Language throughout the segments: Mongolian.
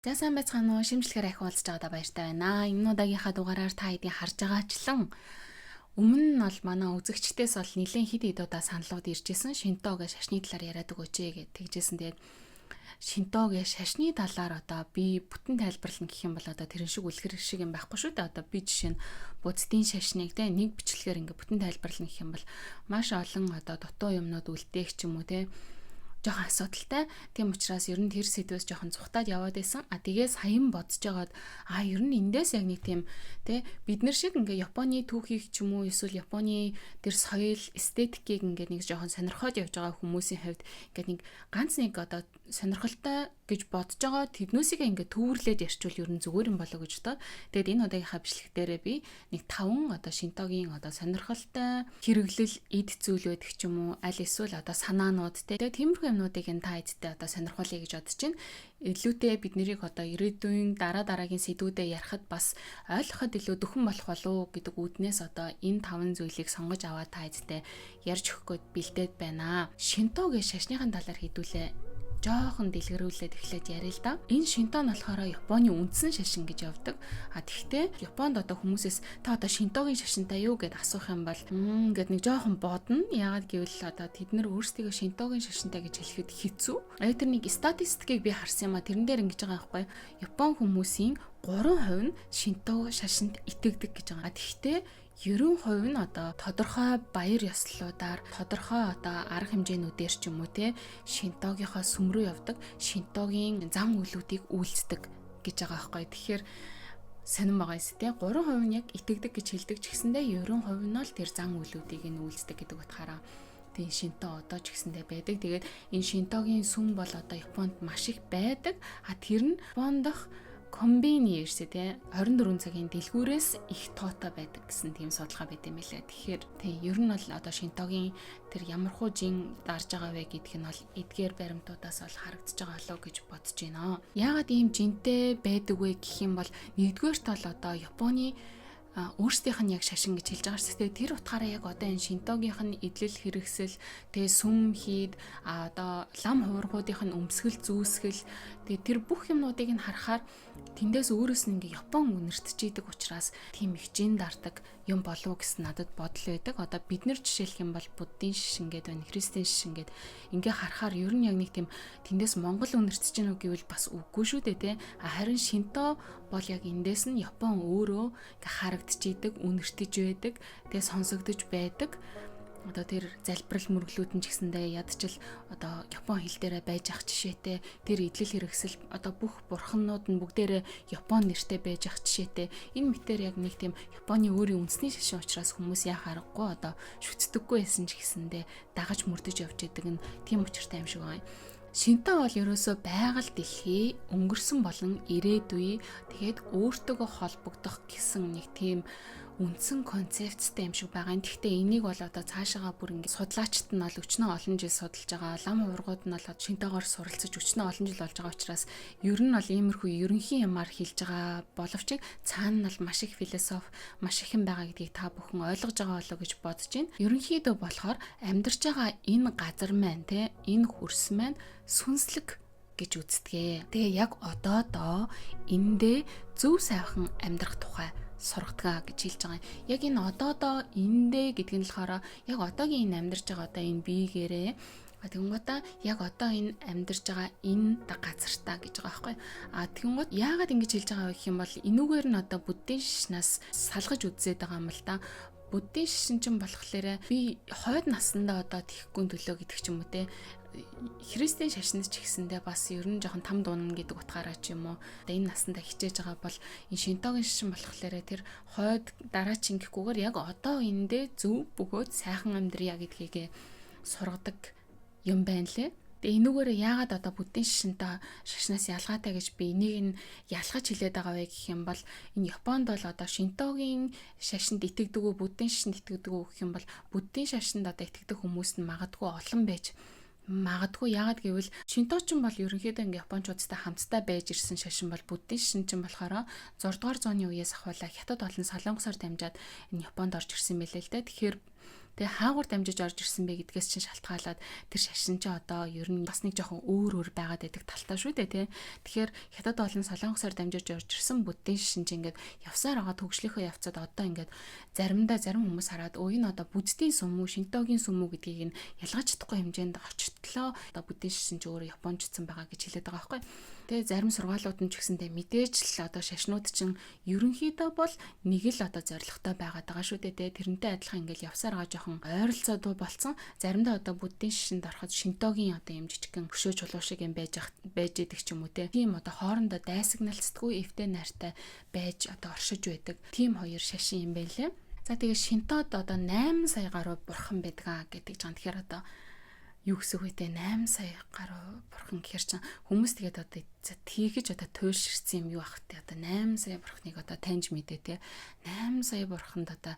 За сайн байцгаана уу? Шимжлэгээр ахиу уулзж байгаадаа баяртай байна. Энэ удаагийнхаа дугаараар та хэдийн харж байгаачлан өмнө нь бол манай үзэгчдээс бол нэлээд хэд хэд удаа саналууд иржсэн Шинтогийн шашны талаар яриад өгөөч гэж тэгжсэн. Тэгээд Шинтогийн шашны талаар одоо би бүтэн тайлбарлана гэх юм бол одоо тэрэн шиг үлгэр шиг юм байхгүй шүү дээ. Одоо би жишээ нь буддийн шашныг те нэг бичлэгээр ингээ бүтэн тайлбарлана гэх юм бол маш олон одоо дутуу юмнууд үлдээх ч юм уу те жоохон асуудалтай. Тийм учраас ер нь тэр сэдвээс жоохон зүхтаад яваад байсан. Тэгээс хаян бодож байгаад ер нь эндээс яг нэг тийм тэ бид нар шиг ингээ Японы түүхийг ч юм уу эсвэл Японы тэр соёл эстетикийг ингээ нэг жоохон сонирхоод явж байгаа хүмүүсийн хувьд ингээ нэг ганц нэг одоо сонирхолтой гэж бодож байгаа тэднүүсийг ингээ төвөрлөөд ярьчвал ер нь зүгээр юм болоо гэж бодоод тэгээд энэ удаагийнхаа бичлэг дээрээ би нэг 5 одоо Шинтогийн одоо сонирхолтой хэрэглэл эд зүйл байдаг ч юм уу аль эсвэл одоо санаанууд тэгээд тиймэрхүү юмнуудыг энэ та эдтэй одоо сонирхуулъя гэж бодож байна. Илүүтэй бид нарыг одоо ирээдүйн дараагийн сэдвүүдэд ярихад бас ойлгоход илүү дөхөн болох болов гэдэг үүднээс одоо энэ 5 зүйлийг сонгож аваад та эдтэй ярьж өгөх гээд бэлдээд байна. Шинтогийн шашныхын талаар хэдүүлээ жоохон дэлгэрүүлээд эхлээд яриа л да. Энэ Шинто нь болохоор Японы үндсэн шашин гэж явдаг. Тэгэхдээ Японд одоо хүмүүсээс та одоо Шинтогийн шашинтай юу гэд асуух юм бол гэд нэг жоохон бодно. Яагаад гэвэл одоо тэд нар өөрсдөө Шинтогийн шашинтай гэж хэлэхэд хэцүү. Тэр нэг статистикийг би харсан юм а тэрэн дээр ингэж байгаа байхгүй. Япон хүмүүсийн 3% нь Шинто шашинд итгэдэг гэж байгаа. Тэгэхдээ 90% нь одоо тодорхой баяр ёслолуудаар тодорхой одоо арга хэмжээнүүдээр ч юм уу те Шинтогийнхоо сүм рүү явдаг, Шинтогийн зан үйлүүдийг үйлцдэг гэж байгаа байхгүй. Тэгэхээр сонирн байгаа юм те 3% нь яг итгэдэг гэж хэлдэг ч гэсэндээ 90% нь л тэр зан үйлүүдийг нь үйлцдэг гэдэг утгаараа тийм Шинто одоо ч гэсэндээ байдаг. Тэгээд энэ Шинтогийн сүм бол одоо Японд маш их байдаг. Тэр нь Японд комбин years те 24 цагийн дэлгүүрээс их тоотой байдаг гэсэн тийм судалгаа байт юм билээ. Тэгэхээр тийм ер нь бол одоо Шинтогийн тэр ямар хуужийн дарж байгаа вэ гэдг нь бол эдгээр баримтуудаас бол харагдаж байгаа болов гэж бодож байна. Яагаад ийм жинтэй байдаг вэ гэх юм бол нэгдүгээрт бол одоо Японы өөрсдийнх нь яг шашин гэж хэлж байгаа шүү дээ. Тэр утгаараа яг одоо энэ Шинтогийнх нь эдлэл хэрэгсэл тэгээ сүм хийд одоо лам хуургуудынх нь өмсгөл зүүсгэл тэгээ тэр бүх юмнуудыг нь харахаар тэндээс өөрөөс нь ингээ Япон үнэртэж идэг учраас тийм их жин дардаг юм болов гэсэн надад бодол байдаг. Одоо бид нар жишээлх юм бол буддийн шашин гэдэг байна, христийн шашин гэдэг ингээ харахаар ер нь яг нэг тийм тэндээс Монгол үнэртэж гэнэ үү гэвэл бас үгүй шүү дээ те. Харин Шинто бол яг эндээс нь Япон өөрөө ингээ харагдаж идэг, үнэртэж байдаг, тэгээ сонсогдож байдаг. Одоо тэр залбирал мөрөглүүд нь ч гэсэндээ ядчил одоо Япон хэл дээрээ байж ах жишээтэй тэр эдлэл хэрэгсэл одоо бүх бурханнууд нь бүгдээрээ Япон нэртэй байж ах жишээтэй энэ мэтэр яг нэг тийм Японы өөрийн үндэсний шашин учраас хүмүүс яхаа аргагүй одоо шүтдэггүй байсан ч гэсэндээ дагаж мөрдөж явж идэг нь тийм учиртай юм шиг байна. Шинто бол ерөөсөө байгаль дэлхий өнгөрсөн болон ирээдүй тэгээд өөртөөгөө холбогдох гэсэн нэг тийм үндсэн концепцтэй юм шиг байгаа. Гэхдээ энийг бол одоо цаашаага бүр ингэ судлаачид нь бол өчнөө олон жил судалж байгаа. Лам хуургууд нь бол Шинтогоор суралцаж өчнөө олон жил болж байгаа учраас ер нь бол иймэрхүү ерөнхий юмар хэлж байгаа боловч цаана нь бол маш их философи, маш их юм байгаа гэдгийг та бүхэн ойлгож байгаа болоо гэж бодож байна. Ерөнхийдөө болохоор амьдарч байгаа энэ газар маань те энэ хөрс маань сүнслэг гэж үздэг. Тэгээ яг одоодоо эндээ зөв сайхан амьдрах тухай сургадаг гэж хэлж байгаа. Яг энэ одоодоо эндээ гэдэг нь болохоор яг одоогийн энэ амьдарч байгаа одоо энэ биегээрээ тэгэнгүүтээ яг одоо энэ амьдарч байгаа энэ газартаа гэж байгаа байхгүй. Тэгэнгүүт яагаад ингэж хэлж байгаа вэ гэх юм бол энүүгээр нь одоо буддийн шашнаас салгаж үзээд байгаа юм л да. Буддийн шашин чинь болохоор би хойд насандаа одоо тэхгүй төлөө гэдэг ч юм уу те христийн шашинд ч гэсэндээ бас ер нь жоохон там дуунна гэдэг утгаараа ч юм уу энэ насандаа хичээж байгаа бол энэ Шинтогийн шашин болохоор тэр хойд дараачин гэхгүйгээр яг одоо эндээ зөв бөгөөд сайхан амьдрья гэдгийг сургадаг юм байна лээ. Тэгээ энүүгээр яагаад одоо буддийн шашнаас ялгаатай гэж би энийг нь ялгаж хэлээд байгаа вэ гэх юм бол энэ Японд бол одоо Шинтогийн шашинд итгэдэг үү, буддийн шашинд итгэдэг үү гэх юм бол буддийн шашинд одоо итгэдэг хүмүүс нь магадгүй олон байж магадгүй. Яагаад гэвэл Шинточин бол ерөнхийдөө ингээ Япончуудтай хамтдаа байж ирсэн шашин бол буддийн шашин чинь болохоор 6 дугаар зууны үеэс ахвалаа Хятад олон солонгосоор дамжаад энэ Японд орж ирсэн мэлээ л дээ. Тэгэхээр Тэгээ хаагур дамжиж орж ирсэн бэ гэдгээс чинь шалтгаалаад тэр шашин чи одоо ер нь бас нэг жоохон өөр байгаад байдаг талтай шүү дээ тий. Тэгэхээр хятад болон солонгосоор дамжиж орж ирсэн буддийн шашин чи ингээд явсаар байгаа төгжлийнхөө явцад одоо ингээд зарим хүмүүс хараад энэ одоо буддийн сүм үү, шинтогийн сүм үү гэдгийг нь ялгаж чадахгүй хэмжээнд очтлоо. Одоо буддийн шашин чи өөрөө японочсон байгаа гэж хэлээд байгаа байхгүй. Тэгээ зарим сургаалууд нь ч гэсэндээ мэдээж л одоо шашнууд чинь ерөнхийдөө бол нэг л одоо зоригтой байгаад байгаа шүү дээ. Тэрнтэй адилхан ингээл явсаар байгаа жоохон ойролцоо дуу болцсон. Заримдаа одоо буддийн шашинд ороход шинтогийн одоо юм жижигхэн хөшөө чулуу шиг юм байж идэг ч юм уу те. Тийм одоо хоорондоо дайсагналцдаггүй эвтэй найртай байж одоо оршиж байдаг. Тийм хоёр шашин юм байлээ. За тэгээ шинтод одоо 8 сая гаруй бурхан байдаг гэдэг жан. Тэгэхээр одоо юу гэсэн үг вэ? 8 сая гаруй бурхан гэхэр чинь хүмүүс тэгээд одоо тийгэж одоо туйлширсан юм юу ах те. Одоо 8 сая бурханыг одоо таньж мэдээ те. 8 сая бурханд одоо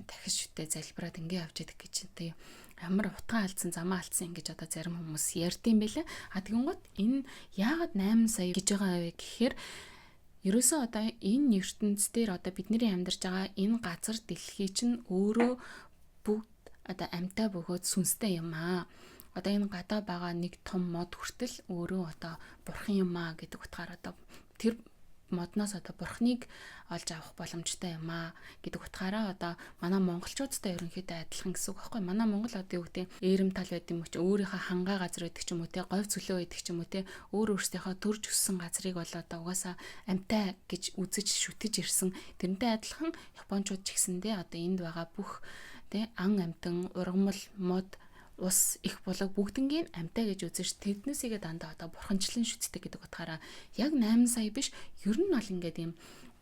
дахиж шүтээ залбираад ингээ явж идэх гэж те. Ямар утгаа алдсан, замаа алдсан ингэж одоо зарим хүмүүс ярьдсан байлээ. А тэгэнгუთ энэ яагаад 8 сая гэж байгаа вэ гэхээр ерөөсөө одоо энэ ертөнцийн дээр одоо бидний амьдарч байгаа энэ газар дэлхий чинь өөрөө бүгд одоо амьтаа бөгөөд сүнстэй юм аа. Одоо энэ гадаа байгаа нэг том мод хүртэл өөрөө одоо бурхан юм аа гэдэг утгаараа одоо тэр модноос одоо бурхныг олж авах боломжтой юм аа гэдэг утгаараа одоо манай монголчуудтай ерөнхийдөө адилхан гэсэн үг байхгүй. Манай монгол одоо юу гэдэг ээрэм тал байд юм чи өөрийнхөө хангаа газар байдаг ч юм уу те, говь цөлөө байдаг ч юм уу те, өөрөөсийнхөө төрж өссөн газрыг бол одоо угаасаа амьтаа гэж үзэж шүтэж ирсэн. Тэрнтэй адилхан японочууд ч гэсэндээ одоо энд байгаа бүх ан амтан, ургамал, мод, ус их болог бүгднгийн амьтаа гэж үзэж тэднээсээ дандаа одоо бурханчлан шүтдэг гэдэг утгаараа яг 8 сая биш ер нь бол ингээд юм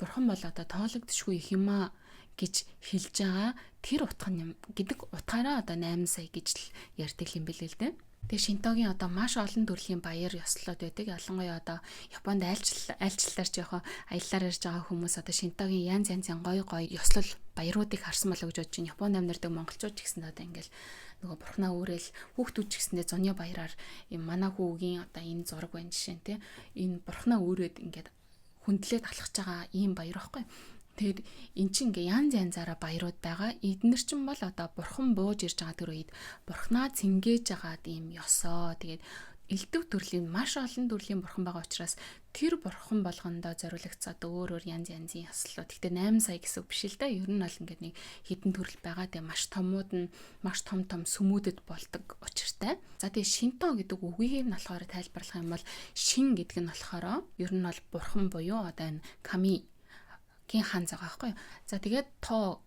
бурхан бол одоо тоологдшгүй их юм аа гэж хэлж байгаа тэр утга юм гэдэг утгаараа одоо 8 сая гэж л ярьдаг юм билээ л дээ. Тэгээ шинтогийн одоо маш олон төрлийн баяр ёслолууд байдаг. Ялангуяа одоо Японд айлчлалаар ч яхаа аяллаар ирж байгаа хүмүүс одоо шинтогийн янз янзын гоё ёслол баяруудыг харсан болоо гэж бодож байна. Японд амьдардаг монголчууд ч гэсэн одоо ингээл нөгөө бурхнаа үүрэл хүүхдүүд ч гэсэндээ зуны баяраар юм манай хүүгийн одоо энэ зураг байна жишээ нь те. Энэ бурхнаа үүрээд ингээд хүндлээд алхаж байгаа ийм баяр واخгүй. Тэгэхээр эн чинь ингээ янз янзаараа баярууд байгаа. Эднэр чинь бол одоо бурхан бууж ирж байгаа тэр үед бурхнаа цэнгээж байгаа ийм ёсоо. Тэгээд элдв төрлийн маш олон төрлийн бурхан байгаа учраас тэр бурхан болгондоо зориулагдсан өөр янз янзын ёслолууд. Гэхдээ 8 сая гэсэн үг биш л да. Ер нь бол ингээ нэг хідэн төрөл байгаа. Тэгээ маш томууд нь маш том сүмүүдэд болдог учиртай. За тэгээ шинто гэдэг үгийг нь болохоор тайлбарлах юм бол шин гэдэг нь болохоор ер нь бол бурхан буюу одоо энэ ками гин хан байгаа байхгүй. За тэгээд то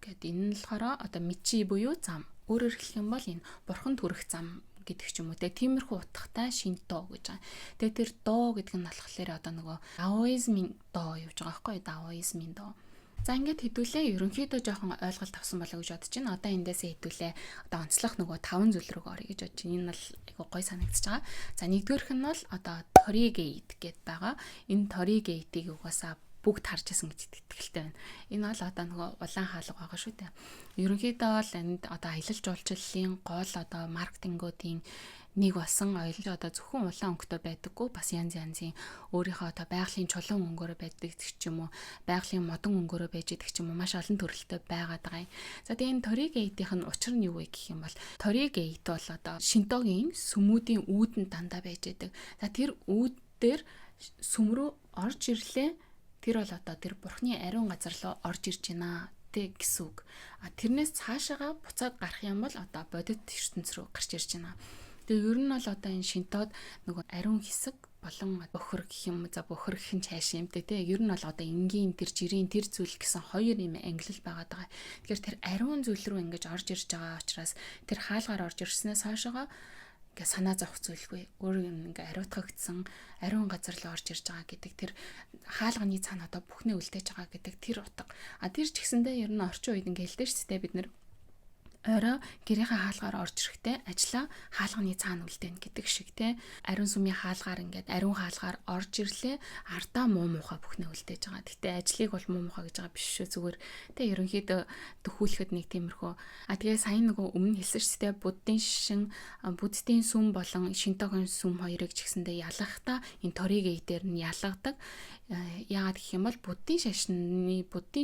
гэдэг энэ нь болохоор одоо мичи буюу зам. Өөрөөр хэлэх юм бол энэ бурхан төрөх зам гэдэг ч юм уу те. Тиймэрхүү утгатай шинто гэж байгаа. Тэгээд тэр до гэдэг нь болохоор одоо нөгөө даоизмын до явж байгаа байхгүй. Даоизмын до. За ингээд хэдүүлээ ерөнхийдөө жоохон ойлголт авсан болоо гэж бодож байна. Одоо эндээсээ хэдүүлээ одоо онцлох нөгөө 5 зүйл рүү орё гэж бодож байна. Энэ бол айгу гой санагдаж байгаа. За нэгдүгээрх нь бол одоо торигейт гэд байгаа. Энэ торигейтийг угаасаа бүгд харж байсан гэж итгэлтэй байна. Энэ бол одоо нөгөө улаан хаалга байгаа шүү дээ. Ерөнхийдөө бол энд одоо аялал жуулчлалын гол одоо маркетингуудын нэг болсон ойлж одоо зөвхөн улаан өнгөтэй байдаггүй бас янз янзын өөрийнхөө одоо байгалийн чулуун өнгөөрөө байдаг ч юм уу байгалийн модон өнгөөрөө байж байдаг ч юм уу маш олон төрөлтэй байгаад байгаа юм. За тэгээ энэ торигейтийнх нь учир нь юу вэ гэх юм бол торигейт бол одоо шинтогийн сүмүүдийн үүдэн дандаа байж байдаг. За тэр үүд дээр сүм рүү орж ирлээ. Тэр бол одоо тэр бурхны ариун газар руу орж ирж байна гэсэн үг. А тэрнээс цаашаага буцаад гарах юм бол одоо бодит ертөнц рүү гарч ирж байна. Тэгээ ер нь бол одоо энэ шинтод нөгөө ариун хэсэг болон бохор гэх юм за бохор гэх нь цааш юм те ер нь бол одоо энгийн тэр жирийн тэр зүйл гэсэн хоёр юм ангилал байгаад байгаа. Тэгэхээр тэр ариун зүйл рүү ингэж орж ирж байгаа учраас тэр хаалгаар орж ирснээс хойшоо ингээ санаа зовх зүйлгүй өөр ингээ ариутгагдсан ариун газар руу орж ирж байгаа гэдэг тэр хаалганы цаана одоо бүхнээ үлдээж байгаа гэдэг тэр утга. А тэр ч гэсэндээ ер нь орчин үед ингээ хэлдэг шүү дээ бид нэр орой гэрийнхээ хаалгаар орж ирэхдээ ажлаа хаалганы цаана үлдээнэ гэдэг шиг те ариун сүмийн хаалгаар ингээд ариун хаалгаар орж ирлээ ардаа муу муухай бүхнээ үлдээж байгаа. Гэтэ ажлыг бол муу муухай гэж байгаа биш шүү зүгээр те ерөнхийдөө төхүүлэхэд нэг тиймэрхүү. А тэгээ сайн нөгөө өмнө хэлсэн шүү дээ буддийн шишин буддийн сүм болон шинтогийн сүм хоёрыг ч гэсэндээ ялгахдаа энэ торигей дээр нь ялгадаг. Яагаад гэх юм бол буддийн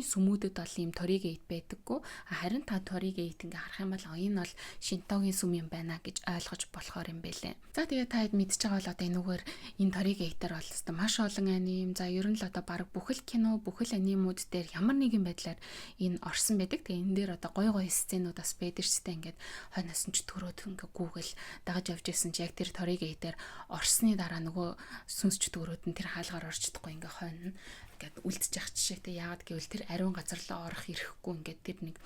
сүмүүдэд бол ийм торигейт байдаггүй. Харин та торигейт ингээ харах юм бол энэ бол шинтогийн сүм юм байна гэж ойлгож болохоор юм бэлээ. За тэгээд та хэд мэдчихэж байгаа бол одоо энэгээр энэ торигейтер бол өстой маш олон аним. За ер нь л одоо баг бүхэл кино, бүхэл анимууд дээр ямар нэгэн байдлаар энэ орсон байдаг. Тэгээ энэ дээр одоо гой гой сценүүд бас байдаг ч гэсэн ингээд хойноос нь ч төрөөд ингээ Google дагаж явж исэн чи яг тэр торигейтер орсны дараа нөгөө сүнсч төрөөд нь тэр хаалгаар орж чадахгүй ингээ хойно ингээд үлдчих ах жишээтэй. Яагаад гэвэл тэр ариун газар руу орох ирэхгүй ингээд тэр нэг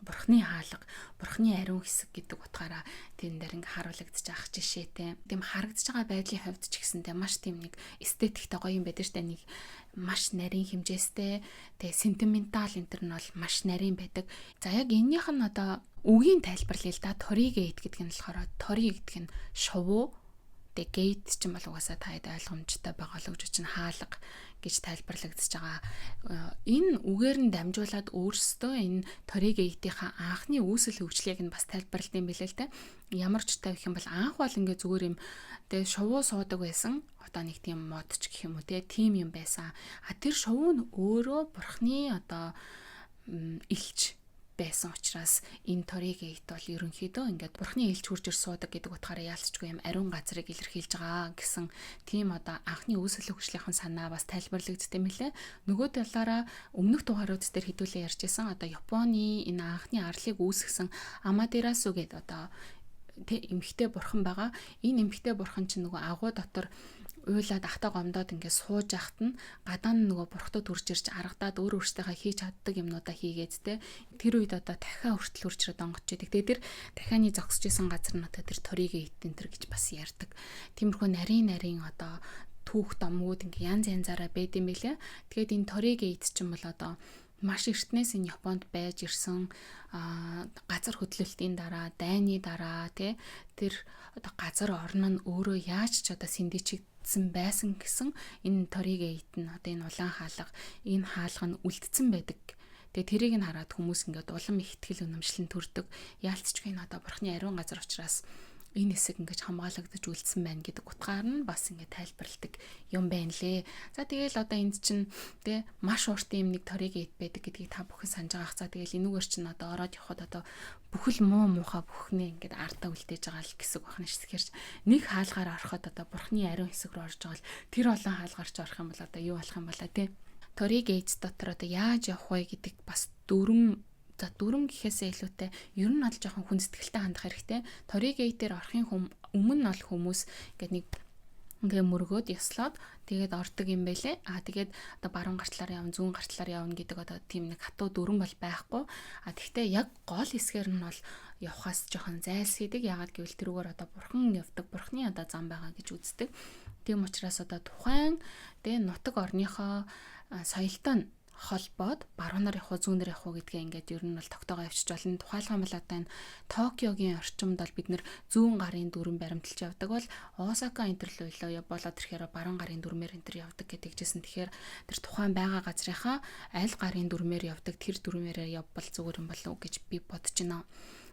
бурхны хаалга, бурхны ариун хэсэг гэдэг утгаараа тэрэн дээр ингээ харуулагдчих ах жишээтэй. Тийм харагдаж байгаа байдлын хувьд ч гэсэндээ маш тийм нэг эстетиктэй гоё юм байдаг штэ, нэг маш нарийн хэмжээстэй, тэгээ сентиментал энэ төр нь бол маш нарийн байдаг. За яг эннийх нь одоо үгийн тайлбарлая л да. Торигейт гэдэг нь болохоор тори гэдэг нь шувуу. Тэгээ гейт ч юм бол угаасаа та хэд ойлгомжтой байгаа л гэж чинь хаалга гэж тайлбарлагдчихж байгаа. Энэ үгээр нь дамжуулаад өөрсдөө энэ торигейтийнхаа анхны үүсэл хөгжлийг нь бас тайлбарлалт юм билээ л дээ. Ямар ч тавих юм бол анх бол ингээ зүгээр юм тэгээ шувуу суудаг байсан. Одоо нэг тийм модч гэх юм уу тийм юм байсан. Тэр шувуу нь өөрөө бурхны одоо илч байсан учраас энэ торигейт бол ерөнхийдөө ингээд бурхны элч хурж ир суудаг гэдэг утгаараа яалцчгүй юм ариун газрыг илэрхийлж байгаа гэсэн тийм одоо анхны үүсэл хөгжлийнхэн санаа бас тайлбарлагддаг юм лээ. Нөгөө талаараа өмнөх дугаарууд дээр хэдүүлээ ярьжсэн одоо Японы энэ анхны арлыг үүсгэсэн Аматерасу гэдэг одоо эмхтэй бурхан байгаа. Энэ эмхтэй бурхан чинь нөгөө агуу дотор уйлаад ахта гомдоод ингээд сууж яхад нь гадаа нь нөгөө бурхтад үрж ирж аргадаад өөр өөртөө хийж чаддаг юмнуудаа хийгээд те тэр үед одоо дахиа хүртэл үржрээд онгоч идэг. Тэгээ тэр дахианы зогсож исэн газар нь одоо тэр торигейт энэ төр гэж бас ярьдаг. Тиймэрхүү нарийн одоо түүх домгууд ингээ янз янзаараа байд юм билээ. Тэгээд энэ торигейт ч юм бол одоо маш эртнээс энэ Японд байж ирсэн газар хөдлөлтийн дараа, дайны дараа тий тэр одоо газар орн нь өөрөө яаж ч одоо сэндичигдсэн байсан гэсэн энэ торигейт нь одоо энэ улаан хаалга энэ хаалга нь үлдсэн байдаг. Тэгээ тэрийг нь хараад хүмүүс ингээд улам их ихтгэл үнэмшлэн төрдөг. Яалтчгүй энэ одоо бурхны ариун газар учраас энэ хэсэг ингэж хамгаалагдаж үлдсэн байна гэдэг утгаар нь бас ингэ тайлбарладаг юм байна лээ. За тэгэл одоо энд чинь тэ маш урт юм нэг торигейт байдаг гэдгийг та бүхэн санаж байгаах. За тэгэл энүүгээр чинь одоо ороод явхад одоо бүхэл муухай бүхнээ ингээд ардаа үлдээж байгаа л хэсэг бахна ш. Тэгэхээр нэг хаалгаар ороход одоо бурхны ариун хэсэг рүү орж байгаа л тэр олон хаалгаарч орох юм бол одоо юу болох юм бала тэ. Торигейт дотор одоо яаж явах вэ гэдэг бас дүрм гэхээсээ илүүтэй ер нь бол жоохон хүндэтгэлтэй хандах хэрэгтэй. Торигейтээр орохын өмнө нь бол хүмүүс ингээ мөргөөд яслаад тэгээд ордог юм байлээ. Тэгээд одоо баруун гартлаар явна, зүүн гартлаар явна гэдэг одоо тийм нэг хатуу дүрм бол байхгүй. Тэгтээ яг гол хэсгээр нь бол явхаас жоохон зайлсхийдэг. Яагаад гэвэл тэрүүгээр одоо бурхан явдаг, бурхны одоо зам байгаа гэж үздэг. Тийм учраас одоо тухайн нутаг орныхоо соёлтой холбоод баруунаар явах уу зүүнээр явах уу гэдгээ ингээд ер нь бол тогтоогоо явчих болно. Тухайлбал бол одоо энэ Токиогийн орчимд бол бид нэр зүүн гарын дүрм баримталж явдаг бол Осака интерлөө болоод ирэхээр баруун гарын дүрмээр энтер явдаг гэдэг жисэн. Тэгэхээр тэр тухайн байгаа газрынхаа аль гарын дүрмээр явдаг тэр дүрмээрээ явбал зүгээр юм болов уу гэж би бодож байна.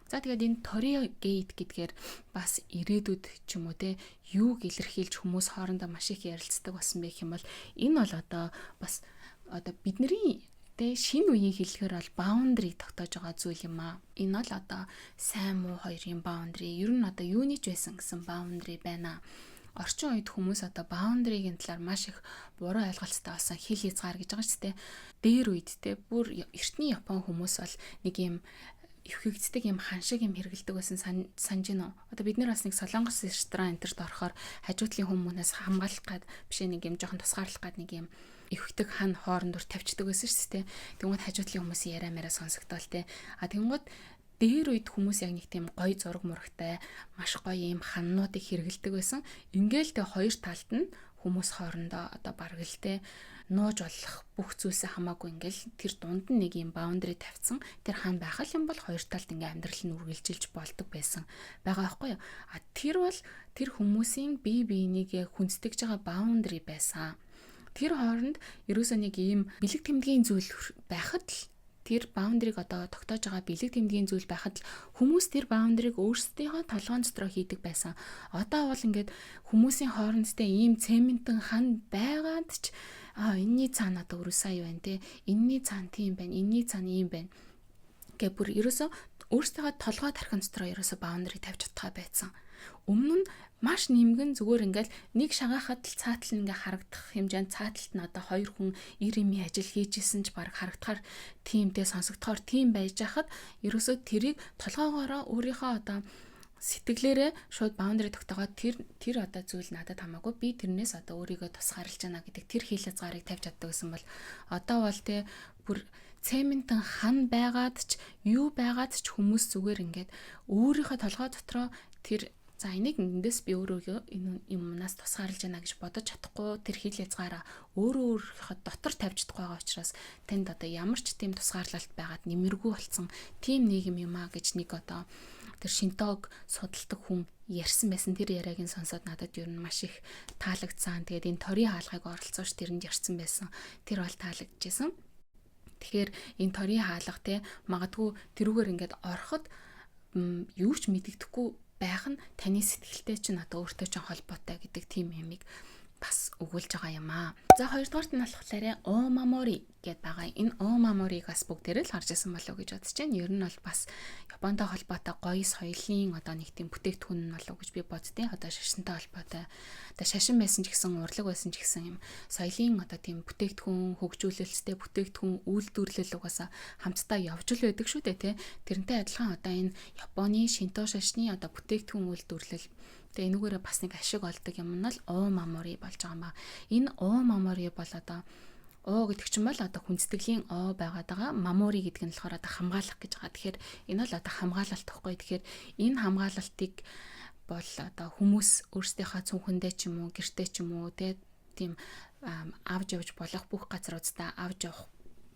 За тэгээд энэ торигейт гэдгээр бас ирээдүйд ч юм уу те юуг илэрхийлж хүмүүс хоорондоо маш их ярилцдаг болсон байх юм бол энэ бол одоо бас одоо бидний шинэ үеийн хэллэгээр бол boundary тогтоож байгаа зүйл юм аа. Энэ бол одоо сайн муу хоёрын boundary. Ер нь одоо юуны ч байсан гэсэн boundary байна. Орчин үед хүмүүс одоо boundary-гийн талаар маш их буруу ойлголттой болсон хэл хязгаар гэж байгаа ч тийм. Дээр үед те бүр эртний Япон хүмүүс бол нэг юм өвхөгддөг юм ханшиг юм хэрэгэлдэг байсан санаж гинөө. Одоо бид нар бас нэг солонгос ресторан энтерт орохоор хажуудлын хүмүүнээс хамгаалах гад биш нэг юм жоохон тусгаарлах гад нэг юм өвхдөг хан хоорондор тавьчихдаг байсан шүү дээ. Тэнгууд хажуудлын хүмүүсийн яриа мэрэ сонсогдвол те. Тэнгууд дээр үед хүмүүс яг нэг тийм гоё зураг мурагтай маш гоё юм ханнуудыг хэрэгэлдэг байсан. Ингээл тэ хоёр талд нь хүмүүс хоорондоо одоо баргалтай нууж болох бүх зүйлсээ хамаагүй ингээл тэр дунд нь нэг юм баундри тавьсан. Тэр хаан байх юм бол хоёр талд ингээм амьдрал нь үргэлжилж болдог байсан байгаа байхгүй юу? Тэр бол тэр хүмүүсийн бие биенийг хүндэтгэж байгаа баундри байсан. Тэр хооронд ерөөсөө нэг ийм бэлэг тэмдгийн зүйл байхад л тэр баундрийг одоо тогтоож байгаа бэлэг тэмдгийн зүйл байхад л хүмүүс тэр баундрийг өөрсдийнхөө толгойн дотроо хийдэг байсан. Одоо бол ингээд хүмүүсийн хоорондтэй ийм цементэн хан байгаад ч энэний цаана одоо өрөөсөө юу байна те. Энэний цаана тийм байна. Энэний цаана ийм байна. Гэ бүр ерөөсөө өөрсдөө толгой тархин дотроо ерөөсөө баундари тавьж чадхаа байсан. Өмнө нь маш нэмгэн зүгээр ингээл нэг шагаахад л цаатал ингээ харагдах хэмжээнд цааталт нь одоо 2 хүн 90 ажил хийжсэн ч баг харагдахаар тиймтэй сонсогдохоор тийм байж хахад ерөөсөө тэрийг толгоогоороо өөрийнхөө одоо сэтгэлээрээ шууд баундари тогтоогоод тэр одоо зүйл надад хамаагүй би тэрнээс одоо өөрийгөө тусгаарлаж байна гэдэг тэр хил хязгаарыг тавьж чаддаг гэсэн бол одоо бол те бүр цементэн хан байгаад ч юу байгаад ч хүмүүс зүгээр ингээд өөрийнхөө толгой дотроо тэр за энийг эндээс би өөрийгөө энэ юмнаас тусгаарлаж байна гэж бодож чадахгүй тэр хил хязгаараа өөрийнхөө дотор тавьж чадахгүй байгаа учраас танд одоо ямар ч тийм тусгаарлалт байгаад нэмэргүй болсон тийм нийгэм юм а гэж нэг одоо тэр шинтоог судалдаг хүн ярьсан байсан. Тэр яриаг нь сонсоод надад ер нь маш их таалагдсан. Тэгээд энэ торийн хаалгыг оролцооч тэрэнд ярьсан байсан. Тэр бол таалагдчихсан. Тэгэхээр энэ торийн хаалга те магадгүй тэрүүгээр ингээд ороход юу ч мэддэхгүй байх нь таны сэтгэлтэй чинь одоо өөртөө ч холбоотой гэдэг тийм юмыг бас өгүүлж байгаа юм аа. За хоёрдугаарт нь болохоор Омамори гэдээ байгаа. Энэ Омамориг бас бүгдээрээ л харж ирсэн болов уу гэж бодож байна. Ер нь бол бас Японтой холбоотой гоё соёлын одоо нэг тийм бүтээгдэхүүн нь болов уу гэж би боддیں۔ Одоо шашинтай холбоотой. Одоо шашин байсан ч гэсэн урлаг байсан ч гэсэн юм соёлын одоо тийм бүтээгдэхүүн, хөгжүүлэлттэй бүтээгдэхүүн, үйлдвэрлэл угаасаа хамтдаа явж л байдаг шүү дээ, тий. Тэрнтэй адилхан одоо энэ Японы шинто шашны одоо бүтээгдэхүүн үйлдвэрлэл тэгээ энүүгээрээ бас нэг ашиг олдог юм нь л Омамори болж байгаа юм ба. Энэ Омамори бол одоо О гэдэг чинь бол одоо хүндэтгэлийн О байгаад байгаа. Мамори гэдэг нь болохоор одоо хамгаалах гэж байгаа. Тэгэхээр энэ бол одоо хамгаалалт гэхгүй. Тэгэхээр энэ хамгаалалтыг бол одоо хүмүүс өөрсдийнхөө цүнхэндээ ч юм уу, гэртээ ч юм уу тийм авч явж болох бүх газруудаа авч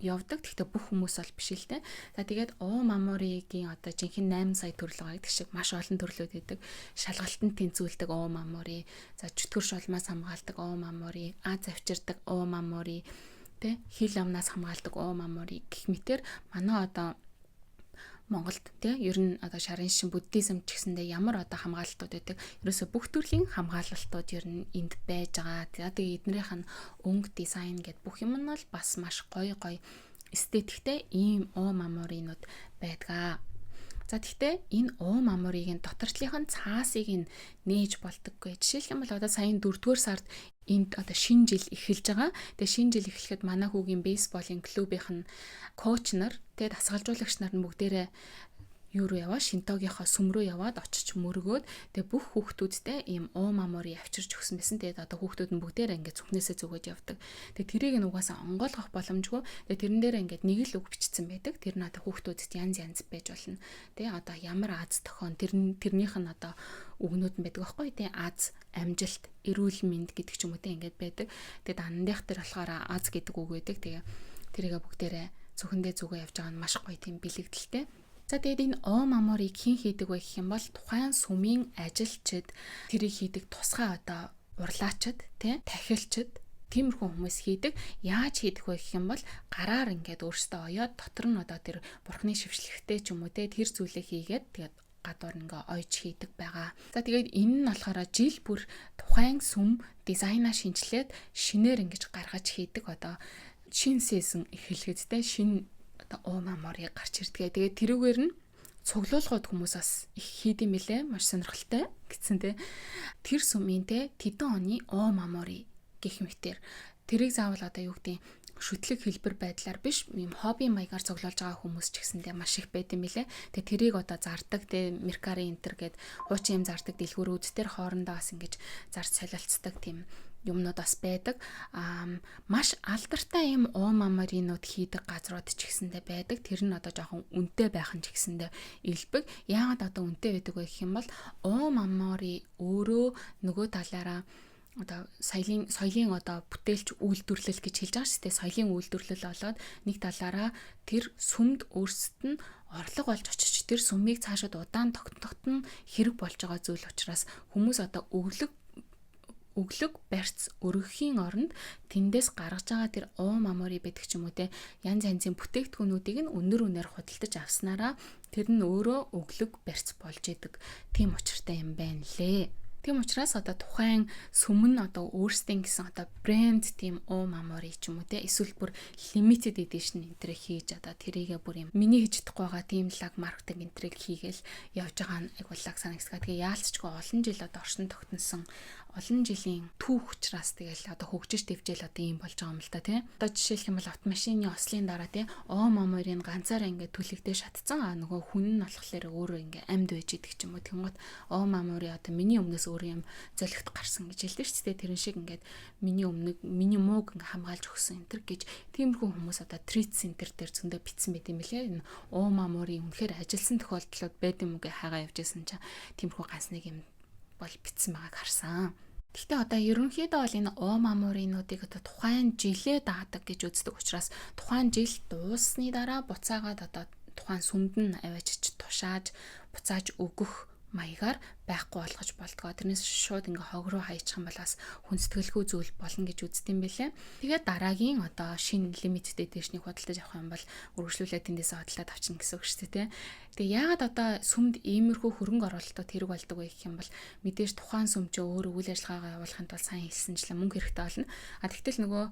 явдаг. Гэхдээ бүх хүмүүс бол биш л дээ. За тэгээд Омаморигийн одоо жинхэнэ 8 сая төрөл байгаа гэдэг шиг маш олон төрлүүд байдаг. Шалгалтанд тэнцвүүлдэг Омамори, за чөтгөр шолмоос хамгаалдаг Омамори, аз авчирдаг Омамори, тэ хил амнаас хамгаалдаг Омамори гэх мэтэр манай одоо Монголд тий ер нь одоо шарын шин буддизм ч гэсэндээ ямар одоо хамгаалалтууд байдаг. Ерөөсө бүх төрлийн хамгаалалтууд ер нь энд байж байгаа. Тэгээд эднэрийнх нь өнгө дизайн гэд бүх юм нь бол бас маш гоё эстетиктэй ийм Омаморинууд байдгаа. За тэгтээ энэ Омаморигийн доторчлынхын цаасыг нь нээж болдоггүй. Жишээлх юм бол одоо саяны 4-р сард энд одоо шинэ жил эхэлж байгаа. Тэгээ шинэ жил эхлэхэд манай хүүгийн бейсболын клубийнх нь коуч нар тэгээд дасгалжуулагч нар нь бүгдээрээ юу руу яваа шинтогийнхоо сүм рүү яваад очиж мөргөөд тэгээ бүх хүүхдүүдтэй ийм Омамори авчирч өгсөн байсан. Тэгээд одоо хүүхдүүд нь бүгдээрээ ингээд зүгнээсээ зүгөөд явдаг. Тэгээд тэрийг нь угаасаа онгойлгох боломжгүй. Тэгээд тэрэн дээрээ ингээд нэг л үг бичсэн байдаг. Тэр нь одоо хүүхдүүдэд янз байж болно. Тэгээ одоо ямар аз тохион тэрнийх нь одоо үгнүүд нь байдаг аахгүй тий аз амжилт эрүүл мэнд гэдэг ч юм уу тий ингээд байдаг. Тэгээд андынх дээр болохоор аз гэдэг үг байдаг. Тэгээ тэрийгээ бүгдээрээ зөвхөндөө зүгөө явж байгаа нь маш гоё тийм бэлэгдэлтэй. За тэгээд энэ Омамориг хэн хийдэг вэ гэх юм бол тухайн сүмийн ажилчид тэрийг хийдэг тусгай одоо урлаачид тий тахилчид тиймэрхүү хүмүүс хийдэг. Яаж хийдэг вэ гэх юм бол гараар ингээд өөртөө оёод дотор нь одоо тэр бурхны шившлэгтэй ч юм уу тий тэр зүйлээ хийгээд тэгээд гадуур ингээ ойж хийдэг байгаа. За тэгээд энэ нь болохоор жил бүр тухайн сүм дизайнаа шинжилээд шинээр ингэж гаргаж хийдэг одоо шин сезон эхлэхдээ шин одоо Омамориг гарч ирдэг. Тэгээд тэрүүгээр нь цуглуулгууд хүмүүс бас их хийдэм билээ. Маш сонирхолтой гэсэн те. Тэр сүмийн те тэдэн оны Омамори гэх мэтэр тэрийг заавал одоо юу гэдэг шүтлэг хэлбэр байдлаар биш юм хобби маягаар цуглуулж байгаа хүмүүс ч гэсэндээ маш их байд юм билээ. Тэгээ тэрийг одоо зардаг те Меркари энтер гээд хуучин юм зардаг дэлгүүрүүд төр хоорондоо бас ингэж зарж солилцдаг тийм юмнууд бас байдаг. Маш алдартай юм Омаморинууд хийдэг газрууд ч гэсэндээ байдаг. Тэр нь одоо жоохон үнэтэй байх нь ч гэсэндээ илбэг. Яагаад одоо үнэтэй байдаг вэ гэх юм бол Омамори өөрөө нөгөө талаараа одоо соёлын одоо бүтээлч үйлдвэрлэл гэж хэлж байгаа шүү дээ. Соёлын үйлдвэрлэл болоод нэг талаараа тэр сүмд өөрсдөд нь орлого болж очиж тэр сүмийг цаашид удаан тогтноход нь хэрэг болж байгаа зүйл учраас хүмүүс одоо өглөг барьц өргөхийн оронд тэндээс гаргаж байгаа тэр Омамори байдаг ч юм уу те янз янзын бүтээгдэхүүнүүдийг нь үнээр худалдаж авснараа тэр нь өөрөө өглөг барьц болж идэг. Тийм учиртай юм байна лээ. Тийм учраас одоо тухайн сүм нь одоо өөрсдийн гэсэн одоо брэнд тийм мамори ч юм уу те эсвэл бүр limited edition энтрийг хийж одоо тэрийгээ бүр юм миний хийж чадахгүй байгаа тийм лаг маркетинг энтрийг хийгээл явж байгаа нь агууллаг санагсгаа. Тэгээ яалтчгүй олон жил одоо оршин тогтносон олон жилийн түүх учраас тэгэл одоо хөгжиж дэвжээл одоо ийм болж байгаа юм л да тий. Одоо жишээлх юм бол автомашины ослын дараа тий маморийн ганцаараа ингээд түлэгдээ шатцсан нөгөө хүн нь болохоор өөрөө ингээд амьд байж идэг ч юм уу. Тэнгуут мамори одоо миний өмнөөс өөр юм золигт гарсан гэж хэлдэг шүү дээ. Тэрэн шиг ингээд миний мууг ингээд хамгаалж өгсөн энэ төр гэж тиймэрхүү хүмүүс одоо treat center дээр зөндөө битсэн байт юм билээ. Энэ мамори үнэхээр ажилсан тохиолдлууд байд юм уу гэ хагаа явж исэн чинь тиймэрхүү ганц нэг юм бол битсэн байгааг харсан. Гэхдээ одоо ерөнхийдөө бол энэ маморинуудыг одоо тухайн жилээ даадаг гэж үздэг учраас тухайн жил дуусны дараа буцаагаад одоо тухайн сүмд нь аваачиж тушааж буцааж өгөх маягаар байхгүй болгож болдгоо. Тэрнээс шууд ингээ хог руу хаячих юм бол бас хүнсэтгэлгүй зүйл болно гэж үздэг юм билээ. Тэгээд дараагийн одоо шинэ limited edition-ыг худалдаж авах юм бол үргэлжлүүлээд тэндээсээ худалдаад авчна гэсэн үг шүү дээ. Тэгээ яагаад одоо сүмд иймэрхүү хөрөнгө оруулалтууд хэрэг болдог вэ гэх юм бол мэдээж тухайн сүм ч өөр үйл ажиллагаагаа явуулахын тулд сайн хэлсэнчлэн мөнгө хэрэгтэй болно. Тэгтэл нөгөө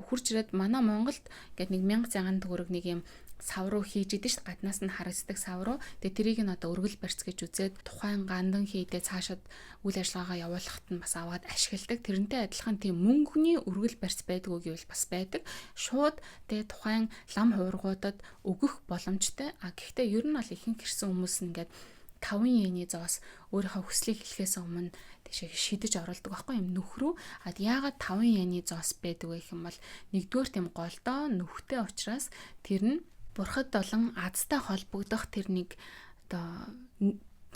хурж ирээд манай Монголд ингээд 1600 төгрөг нэг юм сав руу хийж идэв ш гаднаас нь харагддаг сав руу. Тэгээ тэрийг нь одоо өргөл барьц гэж үзээд тухайн гандан хийдээ цаашаад үйл ажиллагаагаа явуулахад нь бас аваад ашигладаг. Тэрнтэй адилхан тийм мөнгөний өргөл барьц байдгүй гэвэл бас байдаг. Шууд тэгээ тухайн лам хуургуудад өгөх боломжтой. Гэхдээ ер нь бол ихэнх ирсэн хүмүүс нь ингээд 5 йений зоос өөрийнхөө хүслийг хэлэхээс өмнө тийшээ шидэж оруулдаг байхгүй юм нөхрөө. Яагаад 5 йений зоос байдаг вэ гэх юм бол нэгдүгээр тийм голдоо нүхтэй учраас тэр нь бурхад болон азтай холбогдох тэр нэг одоо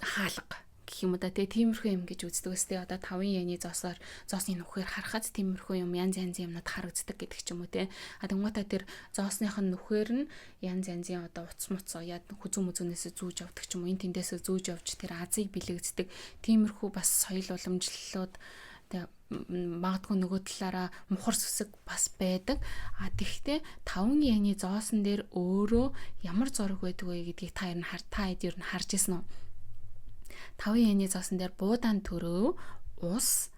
хаалга гэх юм да тиймэрхүү юм гэж үздэг өстэй одоо 5 йений зоосны нүхээр харахад тиймэрхүү юм янз янзын юмнууд харагддаг гэдэг ч юм уу те. Тэнгуутаа тэр зоосных нь нүхээр нь янз янзын одоо уц муц яад хүзүү мүзүүнээс зүүж авдаг ч юм уу энэ тэндээс зүүж авч тэр азыг бэлэгддэг тиймэрхүү бас соёл уламжлалууд магадгүй нөгөө талаараа мухар сүсэг бас байдаг. Тэгэхдээ 5 йений зоосон дээр өөрөө ямар зураг байдаг вэ гэдгийг та ер нь харж ирсэн үү? 5 йений зоосон дээр буудаан төрөө, ус,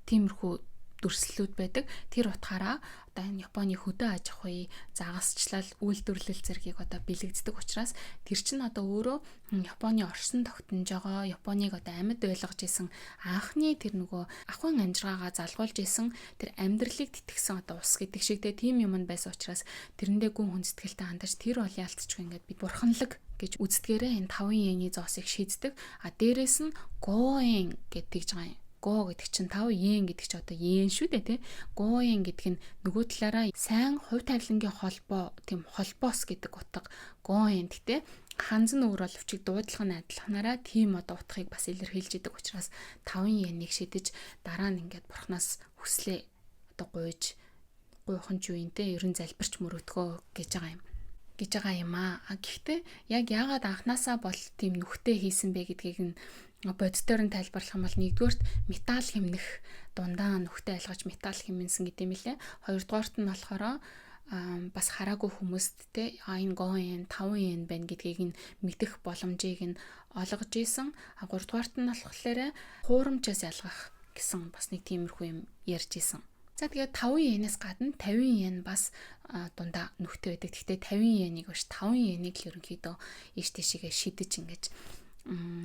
тиймэрхүү дүрслэлүүд байдаг. Тэр утгаараа одоо энэ Японы хөдөө аж ахуй загасчлал үйлдвэрлэл зэргийг одоо бэлэгддэг учраас тэр чинь одоо өөрөө Японы оршин тогтнож байгаа Японыг одоо амьд байлгаж исэн анхны тэр нөгөө ахуйн амжиргаагаа залгуулж исэн тэр амьдралыг тэтгсэн одоо ус гэдэг шигтэй тийм юм байсан учраас тэрэндээ гүн хүндэтгэлтэй хандаж тэр бол яалтчгүй ингээд бид бурханлаг гэж үздгээрээ энэ 5 йений зоосыг шийддэг. Дээрээс нь гоэн гэдэг байгаа юм. Го гэдэг чинь 5 йен гэдэг чинь одоо йен шүү дээ тий. Гоэн гэдэг нь нөгөө талаараа сайн хувь тавилангийн холбоо тийм холбоос гэдэг утга гоэн гэдэг. Ханзан өөр боловчиг дуудлах нь адилханараа тийм одоо утгыг бас илэрхийлж идэг учраас 5 йенийг шидэж дараа нь ингээд бурхнаас хүслээ одоо гуйхан ч үедээ ерөн залбирч мөрөдгөө гэж байгаа юм аа. Гэхдээ яг яагаад анханасаа бол тийм нүхтэй хийсэн бэ гэдгийг нь бодитоор нь тайлбарлах юм бол нэгдүгээрт металл хэмнэх дундаа нүхтэй айлгаж металл хэмнэсэн гэдэг юм лээ. Хоёрдугаарт нь болохоор бас хараагүй хүмүүст те энэ гоэн 5 йен байна гэдгийг нь мэдэх боломжийг нь олгож исэн. Гуравдугаарт нь болохоор хуурамчаас ялгах гэсэн бас нэг тиймэрхүү юм ярьж исэн. За тэгээд 5 йенээс гадна 50 йен бас дундаа нүхтэй байдаг. Гэхдээ 50 йенийг биш 5 йенийг л ерөнхийдөө ийш тийшээгээ шидэж ингэж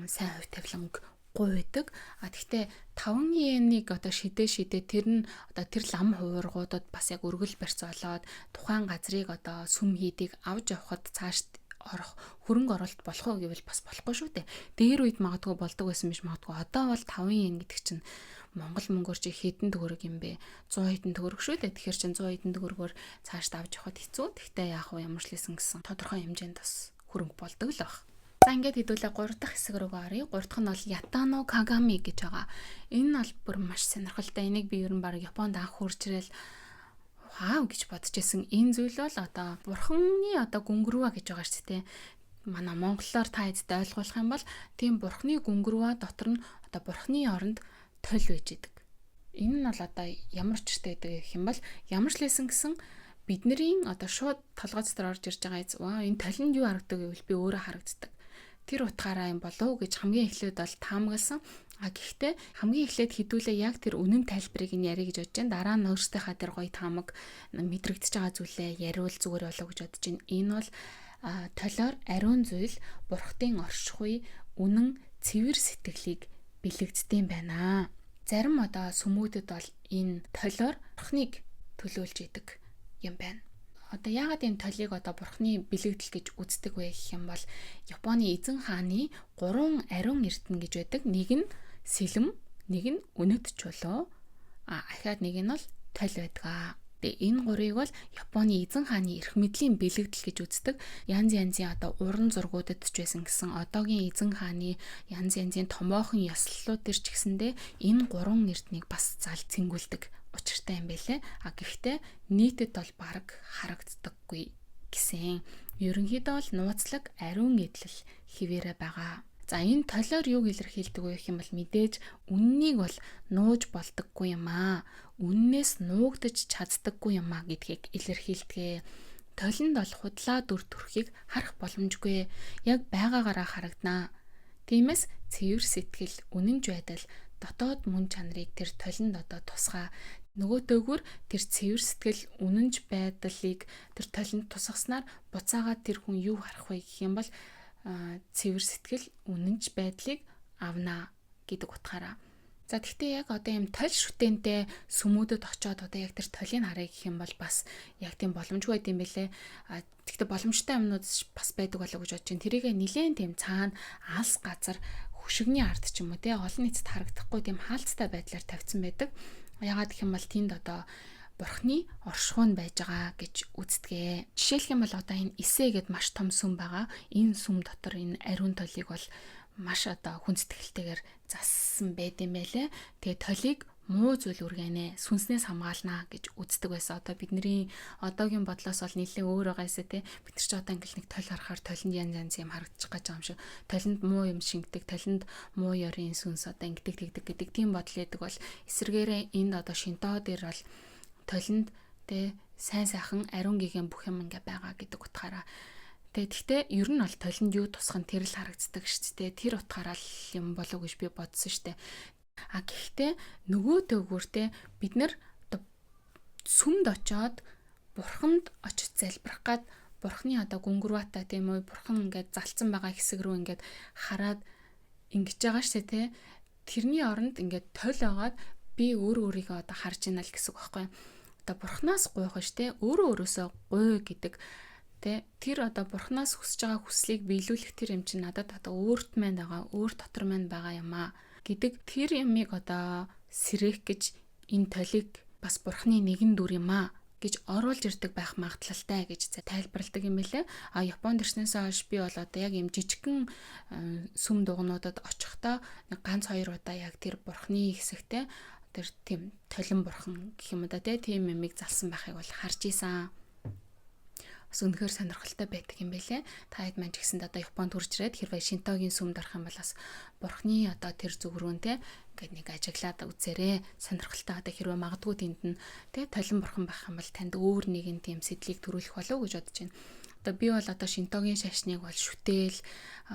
сайн хувь тавиланг гуйдаг. Гэхдээ 5 йенийг одоо шидээ тэр нь одоо тэр лам хуургуудад бас яг өргөл барьц болоод тухайн газрыг одоо сүм хийдийг авч явахад цааш орох хөрөнгө оруулалт болох уу гэвэл бас болохгүй шүү дээ. Дээр үед магадгүй болдог байсан биш магадгүй. Одоо бол 5 йен гэдэг чинь Монгол мөнгөөр чи хэдэн төгрөг юм бэ? 100 хэдэн төгрөг шүү дээ. Тэгэхээр чин 100 хэдэн төгрөгөөр цааш авч явахад хэцүү. Гэхдээ яах вэ ямар ч лсэн гэсэн тодорхой хэмжээнд бас хөрөнгө болдог л баг. За ингээд хэдүүлээ 3 дахь хэсэг рүү оръё. 3 дахь нь бол Ятано Кагами гэж байгаа. Энэ нь бол бүр маш сонирхолтой. Энийг би ер нь баг Японд анх хурж ирэл вау гэж бодож исэн. Энэ зүйл бол одоо бурханы одоо гүнгэрвэ гэж байгаа шүү дээ. Манай монголоор та эцэд ойлгуулах юм бол тийм бурханы гүнгэрвэ дотор нь одоо бурханы оронд толь байж идэг. Энэ нь бол одоо ямар ч үстэй байдаг гэх юм бол ямар ч лсэн гэсэн бидний одоо шууд толгой дотор орж ирж байгаа эз. Ваа энэ толинд юу харагдаг гэвэл би өөрөө харагддаг. Тэр утгаараа юм болов уу гэж хамгийн эхлээд бол таамагласан. Гэхдээ хамгийн эхлээд хэдүүлээ яг тэр үнэн тайлбарыг нь ярих гэж бодож байна. Дараа нь өөрсдийнхээ тэр гоё таамаг мэдрэгдэж байгаа зүйлээ яриул зүгээр болоо гэж бодож байна. Энэ бол толиор ариун зүйл бурхтын оршихуй үнэн цэвэр сэтгэлийг бэлэгддэм байна. Зарим сүмүүдэд бол энэ толиор бурхныг төлөөлж идэг юм байна. Яагаад энэ толийг бурхны бэлэгдэл гэж үздэг вэ гэх юм бол Японы эзэн хааны 3 ариун эрдэнэ гэж байдаг. Нэг нь сэлэм, нэг нь үнэт чулуу, ахаад нэг нь бол толь байдаг. Тэгээ энэ гурыг бол Японы эзэн хааны эрх мэдлийн бэлэгдэл гэж үздэг. Янз янзын уран зургуудад ч байсан гэсэн одоогийн эзэн хааны янз янзын томоохон ёслолууд төр ч гэсэндээ энэ 3 эрднийг бас зал цэнгүүлдэг учиртай юм байлээ. Гэхдээ нийтэд бол бараг харагддаггүй гэсэн. Ерөнхийдөө бол нууцлаг ариун эдлэл хിവэрэ байгаа. За энэ толиор юуг илэрхийлдэг вэ гэх юм бол мэдээж үннийг бол нууж болдоггүй юм аа. Үннээс нуугдаж чаддаггүй юм аа гэдгийг илэрхийлдэг. Толинд бол худлаа дүр төрхийг харах боломжгүй. Яг байгаагаараа харагданаа. Тиймээс цэвэр сэтгэл, үнэнч байдал, дотоод мөн чанарыг тэр толинд тусгай. Нөгөөдөөгөр тэр цэвэр сэтгэл, үнэнч байдлыг тэр толинд тусгаснаар буцаагаад тэр хүн юу харах вэ гэх юм бол цэвэр сэтгэл, үнэнч байдлыг авнаа гэдэг утгаараа. За тэгтээ яг ийм толь шүтэнтэй сүмүүдэд очиод яг тэр толийг харъя гэх юм бол бас яг тийм боломжгүй байд юм бэлээ. Тэгтээ боломжтой юмнууд бас байдаг болоо гэж бодож байна. Тэрийг нилээн тийм цаана алс газар хөшигний ард ч юм уу олон нийтэд харагдахгүй тийм хаалттай байдлаар тавьсан байдаг. Ягаад гэх юм бол тэнд бурхны оршихуй байж байгаа гэж үздэг. Жишээлх юм бол энэ Исэ гэд маш том сүм байгаа. Энэ сүм дотор энэ ариун толийг бол маш хүн сэтгэлтэйгээр зассан байд юм байлээ. Тэгээ толийг муу зүйл үргэнэ, сүнснээс хамгаалнаа гэж үздэг байсан. Бидний одоогийн бодлоос бол нэлээд өөр байгаасаа бид нар ч ингээл нэг толь харахаар толинд янз янз юм харагдчих гэж байгаа юм шиг. Толинд муу юм шингэдэг, толинд муу ёрын сүнс ингэдэг тэгдэг гэдэг тийм бодол өгдөг бол эсвэргээрээ энд шинтоо дээр бол толинд сайн сайхан ариун гэгээн бүх юм ингээ байгаа гэдэг утгаараа. Тэгтээ ер нь бол толинд юу тусах нь тэр л харагддаг шүү дээ. Тэр утгаараа л юм болов гэж би бодсон шүү дээ. Гэхдээ нөгөөдөөгөр бид нар сүмд очоод бурханд очиж залбирах гад бурхны гүнгүрвата тийм үү бурхан ингээд залцсан байгаа хэсэг рүү ингээд хараад ингэж байгаа шүү дээ. Тэрний оронд ингээд толь агаад би өөрийгөө харж ийна л гэсэн үг байхгүй. Бурханаас гуйх штэ өөрөөсөө гуй гэдэг тэр бурханаас хүсэж байгаа хүслийг биелүүлэх тэр юм чинь надад өөрт мань байгаа, өөр дотор мань байгаа юм аа гэдэг тэр ямыг сэрэх гэж энэ толиг бас бурхны нэгэн дүр юм аа гэж оруулж ирдэг байх магадлалтай гэж тайлбарладаг юм байлээ. Японд ирснээс хойш би бол яг юм жижигхэн сүм дугнуудад очихдоо ганц 2 удаа яг тэр бурхны хэсэгтээ тэр тийм толин бурхан гэх юм тийм ямиг залсан байхыг бол харж ийсэн. Бас үнэхээр сонирхолтой байдаг юм байлээ. Та хэд маань ч гэсэнд Японд хурж ирээд хэрвээ шинтогийн сүмд орох юм бол бас бурхны тэр зүг рүү ингээд нэг ажиглаад үзээрэй. Сонирхолтой хэрвээ магадгүй тэнд нь толин бурхан байх юм бол танд өөр нэгэн тийм сэдлийг төрүүлэх болов гэж бодож байна. Би бол шинтогийн шашныг бол шүтэл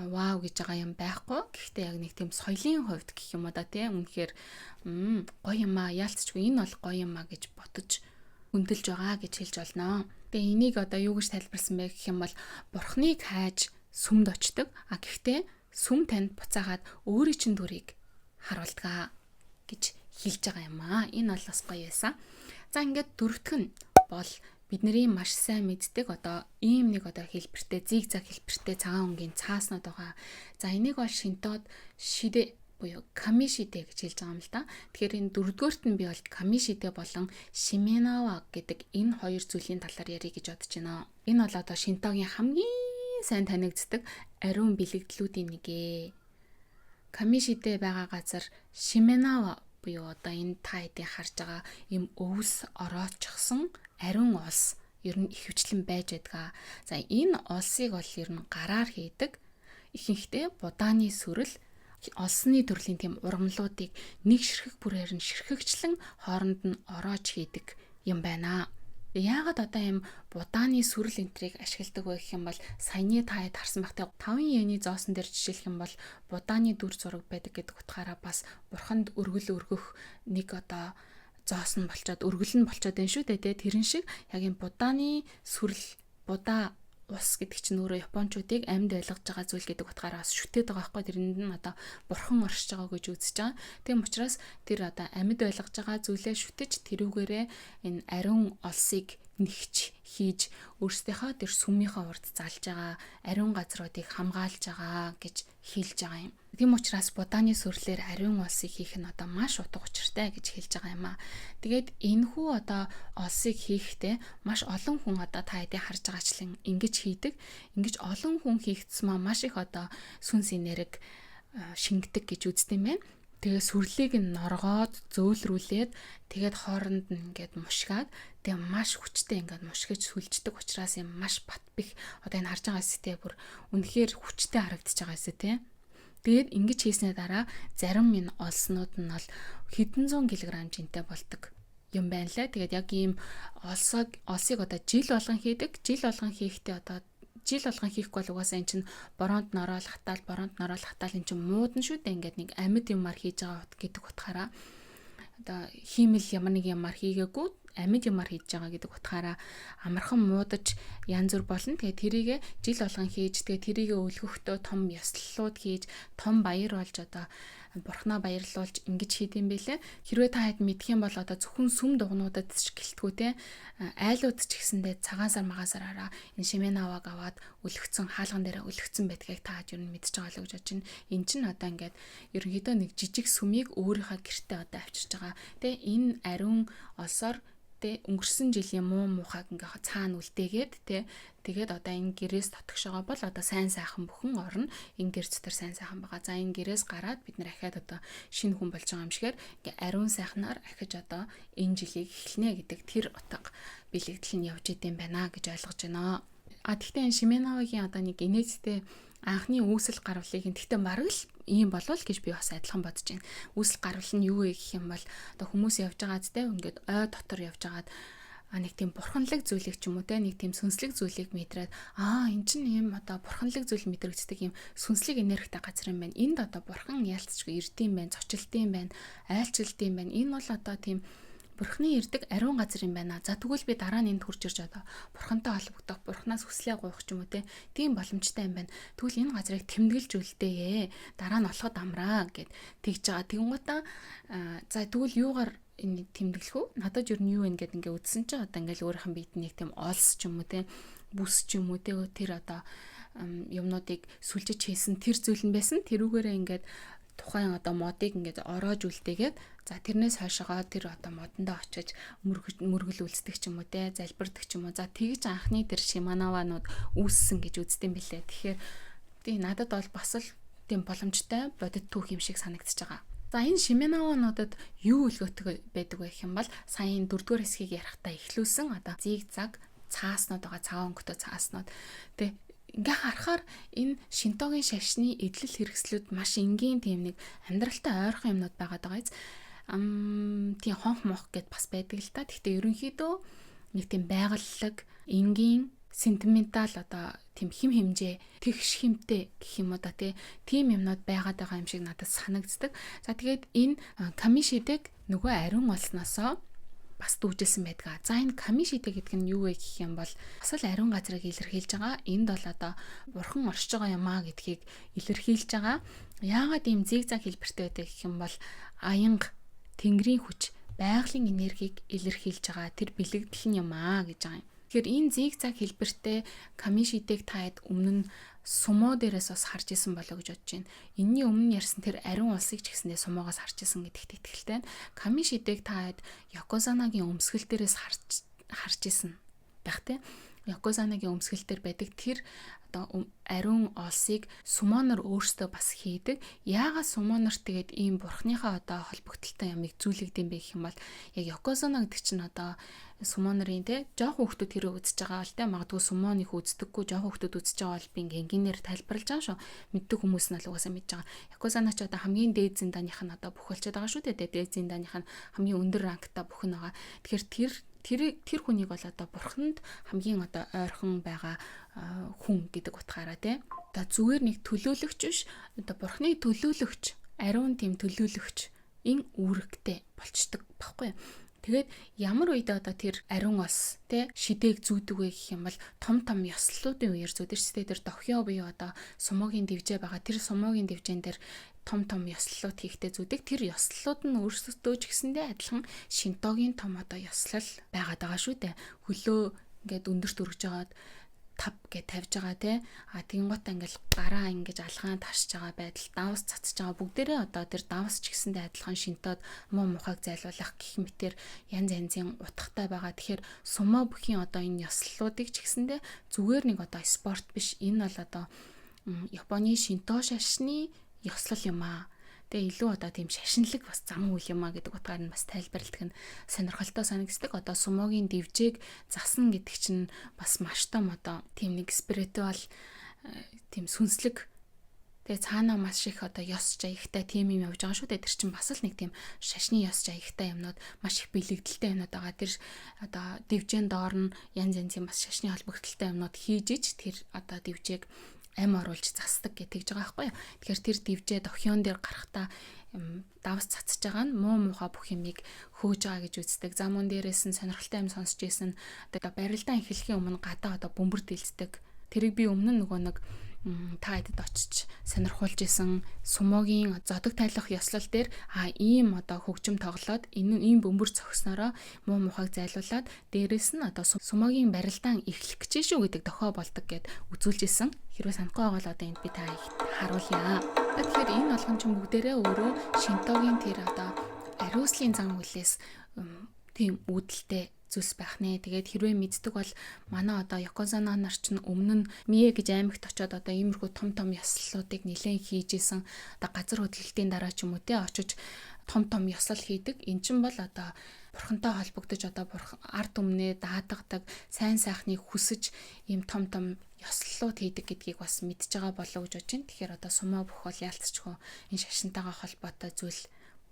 вау гэж байгаа юм байхгүй. Гэхдээ яг нэг тийм соёлын хувьд гэх юм үнэхээр гоё юм аа. Яалтчгүй энэ бол гоё юм аа гэж бодож хүндэлж байгаа гэж хэлж болно. Тэгээ энийг юу гэж тайлбарсан бэ гэх юм бол бурхныг хайж сүмд очдог. Гэхдээ сүм танд буцаагаад өөрийн чинь дүрийг харуулдаг гэж хэлж байгаа юм аа. Энэ бол бас гоё байсан. За ингээд дөрөвдөх нь бол бидний маш сайн мэддэг ийм нэг хэлбэртэй зигзаг хэлбэртэй цагаан өнгийн цааснууд байгаа. За энийг бол шинтод шидэ буюу камишидэ гэж хэлж байгаа юм л да. Тэгэхээр энэ дөрөвдүгээрт нь би бол камишидэ болон шименава гэдэг энэ хоёр зүйлийн талаар ярих гэж бодож байна. Энэ бол шинтогийн хамгийн сайн танигддаг ариун бэлэгдлүүдийн нэг ээ. Камишидэ байгаа газар шименава буюу энэ та хэдийн харж байгаа юм өвс ороочсон ариун улс ер нь ихэвчлэн байж байдаг. За энэ улсыг бол ер нь гараар хийдэг. Ихэнхдээ будааны сүрэл олсны төрлийн тийм ургамлуудыг нэг ширхэг бүрээр нь ширхэгчлэн хооронд нь ороож хийдэг юм байна. Тэгээ яагаад одоо ийм будааны сүрэл энтрийг ашигладаг вэ гэх юм бол саяны таад харсан байх. Тэгээ 5 йений зоосон дээр жишээлх юм бол будааны дүр зураг байдаг гэдэг утгаараа бас бурханд өргөл өргөх нэг одоо зоос нь болчоод өргөл нь болчоод байна шүү дээ. Тэрэн шиг яг ийм будааны сүрэл будаа ус гэдэг чинь өөрөө японочдыг амьд ойлгож байгаа зүйл гэдэг утгаараа бас шүтээд байгаа байхгүй. Тэрэнд нь одоо бурхан оршиж байгаа гэж үзэж байгаа. Тийм учраас тэр одоо амьд ойлгож байгаа зүйлээ шүтэж тэрүүгээрээ энэ ариун олсыг нэгч хийж өөрсдийнхөө тэр сүмийнхээ урд залж байгаа ариун газруудыг хамгаалж байгаа гэж хэлж байгаа юм. Тийм учраас будааны сүрлээр ариун олсыг хийх нь одоо маш утга учиртай гэж хэлж байгаа юм аа. Тэгээд энэхүү одоо олсыг хийхдээ маш олон хүн одоо та хэдийн харж байгаачлан ингэж хийдэг. Ингэж олон хүн хийх тусмаа маш их одоо сүнс энерги шингэдэг гэж үздэг юм байна. Тэгээ сүрлийг нь норгоод зөөлрүүлээд тэгээд хооронд нь ингээд мушгаад тэгээ маш хүчтэй ингээд мушгиж сүлждэг учраас юм маш бат бих одоо энэ харж байгаа хэсэгтэй бүр үнэхээр хүчтэй харагдаж байгаа хэсэг тий. Тэгээд ингэж хийснээр дараа зарим энэ олснууд нь бол хэдэн зуун килограмм жинтэй болдог юм байна лээ. Тэгээд яг ийм олсыг одоо жил болгон хийдэг. Жил болгон хийхдээ одоо жил болгон хийхгүй бол угаасаа эн чинь бороонд нороол хатаал эн чинь муудан шүү дээ. Ингээд нэг амьд юмар хийж байгаа гэдэг утгаараа одоо хиймэл ямар нэг юмар хийгээгүй амьд юмар хийж байгаа гэдэг утгаараа амархан муудаж янз бүр болно. Тэгээ тэрийгэ жил болгон хийж тэгээ тэрийгэ өлгөхдөө том ёслолууд хийж том баяр болж одоо бурхнаа баярлуулж ингэж хийдэм байлээ. Хэрвээ та хэд мэдх юм бол одоо зөвхөн сүм дугнуудад ч гэлтгүү те айлууд ч гэсэндээ цагаан сар магасараараа энэ шимэн авааг аваад өлгцэн хаалган дээр өлгцэн байдгийг та хэд юу мэдж байгаа л гэж бодож байна. Эн чинь одоо ингээд ерөнхийдөө нэг жижиг сүмийг өөрийнхөө гэртээ одоо авчирч байгаа. Тэ энэ ариун олсоор тэ өнгөрсөн жилийн муу мухаг ингээ цаана үлдээгээд тэгээд одоо энэ гэрээс татгшбайгаа бол одоо сайн сайхан бүхэн орно. Энэ гэр дотор сайн сайхан байгаа. За энэ гэрээс гараад бид нар ахаад одоо шинэ хүн болж байгаа юм шигээр ингээ ариун сайхнаар ахиж одоо энэ жилийг эхлэнэ гэдэг тэр утга бэлэгдэл нь явж идэм байна гэж ойлгож байна. Тэгтээ энэ Шименавагийн одоо нэг инээдтэй анхны үүсэл гарвалыг тэгтээ бараг л ийм болов гэж би бас адилхан бодож байна. Үүсэл гарвал нь юу вэ гэх юм бол одоо хүмүүс явж байгаа зтэй ингээд ой дотор явж байгаад нэг тийм бурханлаг зүйлийг ч юм уу те нэг тийм сүнслэг зүйлийг мэдрээд эн чинь ийм одоо бурханлаг зүйл мэдрэгддэг ийм сүнслэг энергитэй газар юм байна. Энд одоо бурхан яалтчгүй эрдэм байна, зочилтын байна, айлчилтын байна. Энэ бол одоо тийм Бурхны ирдэг ариун газар юм байна. За тэгвэл би дараа нь энд хурж ирж одоо бурхантай холбогдох, бурхнаас хүслээ гуйх ч юм уу те. Тийм боломжтой юм байна. Тэгвэл энэ газрыг тэмдэглэж үлдээе. Дараа нь олоход амраа гэд тэгж байгаа. Тэгэнгუутаа за тэгвэл юугаар энэ тэмдэглэх үү? Надад юу вэ гэд ингээ үдсэн чи одоо ингээл өөрийнх нь биед нэг тийм олс ч юм уу те, бүс ч юм уу те тэр одоо юмнуудыг сүлжиж хийсэн тэр зүйл нь байсан. Тэрүүгээрээ ингээд тухайн одоо модыг ингээд ороож үлдээгээд за тэрнээс хойшоогоо тэр одоо модондоо очиж мөргөл үлддэг ч юм уу те залбирдаг ч юм уу. За тэгж анхны тэр Шиманаванууд үүссэн гэж үздэм билээ. Тэгэхээр тий надад бол бас л тийм боломжтой бодит түүх юм шиг санагдчихж байгаа. За энэ Шиманавануудад юу өлгөөтэй байдаг вэ гэх юм бол саяын 4-р хэсгийг ярихтаа эхлүүлсэн одоо зигзаг цааснууд байгаа цагаан өнгөтэй цааснууд тий ингээ харахаар энэ Шинтогийн шашны эдлэл хэрэгслүүд маш энгийн тийм нэг амьдралтай ойрхон юмнууд байгаад байгаа биз. Тийм хонх мох гэд бас байдаг л та. Гэхдээ ерөнхийдөө нэг тийм байгаллаг, энгийн, сентиментал одоо тийм хим хэмжээ, тэгш хэмтэй гэх юм уу да тийм юмнууд байгаад байгаа юм шиг надад санагддаг. За тэгээд энэ камишидэг нөгөө ариун олсноосоо бас дүүжилсэн байдаг. За энэ камишите гэдэг нь юу вэ гэх юм бол бас л ариун газрыг илэрхийлж байгаа. Энд бол одоо бурхан оршиж байгаа юм аа гэдгийг илэрхийлж байгаа. Яагаад ийм зигзаг хэлбэртэй байдаг гэх юм бол аянга тэнгэрийн хүч, байгалийн энергийг илэрхийлж байгаа. Тэр бэлэгдэл нь юм аа гэж байгаа юм. Тэгэхээр энэ зигзаг хэлбэртэй камишитeg таад өмнө нь сумо дээрээс бас харж исэн болоо гэж бодож байна. Энийний өмнө ярьсан тэр ариун улсыг ч гэсэндээ сумоогоос харж исэн гэдэгт итгэлтэй. Камишитeg таад Якозанагийн өмсгөл дээрээс харж исэн байх те. Якозанагийн өмсгөл дээр байдаг тэр одоо ариун олсыг сумонор өөрсдөө бас хийдэг. Яагаад сумонорт тэгээд ийм бурхныхаа одоо холбогдолтой ямыг зүйлэгдэм бэ гэх юм бол яг Якозана гэдэг чинь одоо сумонорын те жоохон хүүхдүүд тэрөө үзэж байгаа бол те магадгүй сумоныг үздэггүй жоохон хүүхдүүд үзэж байгаа бол би ингээнээр тайлбарлаж байгаа шүү. Мэддэг хүмүүс нь л угаасаа мэдж байгаа. Якозана ч одоо хамгийн дээд зинданых нь одоо бүх болчиход байгаа шүү дээ. Дээд зинданых нь хамгийн өндөр рангтай бүх нь байгаа. Тэгэхээр тэр хүнийг бол одоо бурханд хамгийн одоо ойрхон байгаа хүн гэдэг утгаараа тий. Одоо зүгээр нэг төлөөлөгч биш, одоо бурхны төлөөлөгч, ариун тийм төлөөлөгч ин үүрэгтэй болчдөг баггүй. Тэгээд ямар үедээ одоо тэр ариун ос тий шидээг зүүдэг вэ гэх юм бол том ёслолуудын үеэр зүүдэг ч тэр дохио буюу одоо сумогийн дивжээ байгаа. Тэр сумогийн дивжээн дээр том ёслолууд хийхдээ зүүдэг. Тэр ёслолууд нь өөрсдөө ч гэсэндээ адилхан шинтогийн том одоо ёслол байгаад байгаа шүү дээ. Хөлөө ингээд өндөрт өргөж жагаад тав гэж тавьж байгаа тий. Тэгэнгუთ ингээл гараа ингэж алгаан таршиж байгаа байдал, давс цацж байгаа бүгдээрээ одоо тэр давс ч гэсэндээ адилхан шинтоод муу мухайг зайлуулах гэх мэтэр янз янзын утгатай байгаа. Тэгэхээр сумо бүхийн одоо энэ ёслолуудыг ч гэсэндээ зүгээр нэг одоо спорт биш. Энэ бол одоо Японы шинто шашны ёслол юм аа. Тэгээ илүү одоо тийм шашинлаг бас зам үйл юм а гэдэг утгаар нь бас тайлбарладаг нь сонирхолтой санагддаг. Одоо сумогийн дивжээг засна гэдэг чинь бас маш том одоо тийм нэг спиритуал тийм сүнслэг тэгээ цаанаа маш их одоо ёс жаягтай тийм юм явж байгаа шүү дээ. Тэр чинь бас л нэг тийм шашны ёс жаягтай юмнууд маш их бэлэгдэлтэй юмнууд байгаа. Тэр одоо дивжэн доор нь янз янзын бас шашны холбогдолтой юмнууд хийж иж тэр одоо дивжээг ам оруулж засдаг гэж байгаа байхгүй юу. Тэгэхээр тэр дивжээ дохион дээр гарахтаа давс цацж байгаа нь муу муухай бүх юмыг хөөж байгаа гэж үздэг. За мөн дээрээс нь сонирхолтой юм сонсч ийсэн. Одоо барилдаан эхлэхийн өмнө гадаа одоо бөмбөр дэлцдэг. Тэрийг би өмнө нөгөө нэг та хэдэд очиж сонирхуулж исэн сумогийн зодог тайлах ёслол дээр ийм одоо хөгжим тоглоод ийм бөмбөр цогснороо муу мухайг зайлуулад дээрэс нь одоо сумогийн барилдаан эхлэх гэж шүү гэдэг дохио болдог гэд үзүүлж исэн. Хэрвээ санахгүй байгаа бол одоо энд би та харуулъя. Тэгэхээр энэ болгон ч бүгдээрээ өөрөө шинтогийн тэр одоо ариуслийн зан үйлээс тийм үүдэлтэй зүйлс байх нэ. Тэгээд хэрвээ мэддэг бол манай одоо Якозана нар ч өмнө нь Мие гэж аймагт очиод одоо иймэрхүү том ёслолуудыг нэлээд хийжсэн. Одоо газар хөдлөлтийн дараа ч юм уу те очиж том ёслол хийдэг. Эн чинь бол одоо бурхантай холбогдож одоо ард түмнээ даатгадаг, сайн сайхныг хүсэж ийм том ёслолууд хийдэг гэдгийг бас мэдж байгаа болов гэж бодож байна. Тэгэхээр одоо сумо бүх бол яалтчгүй энэ шашинтайгаа холбоотой зүйл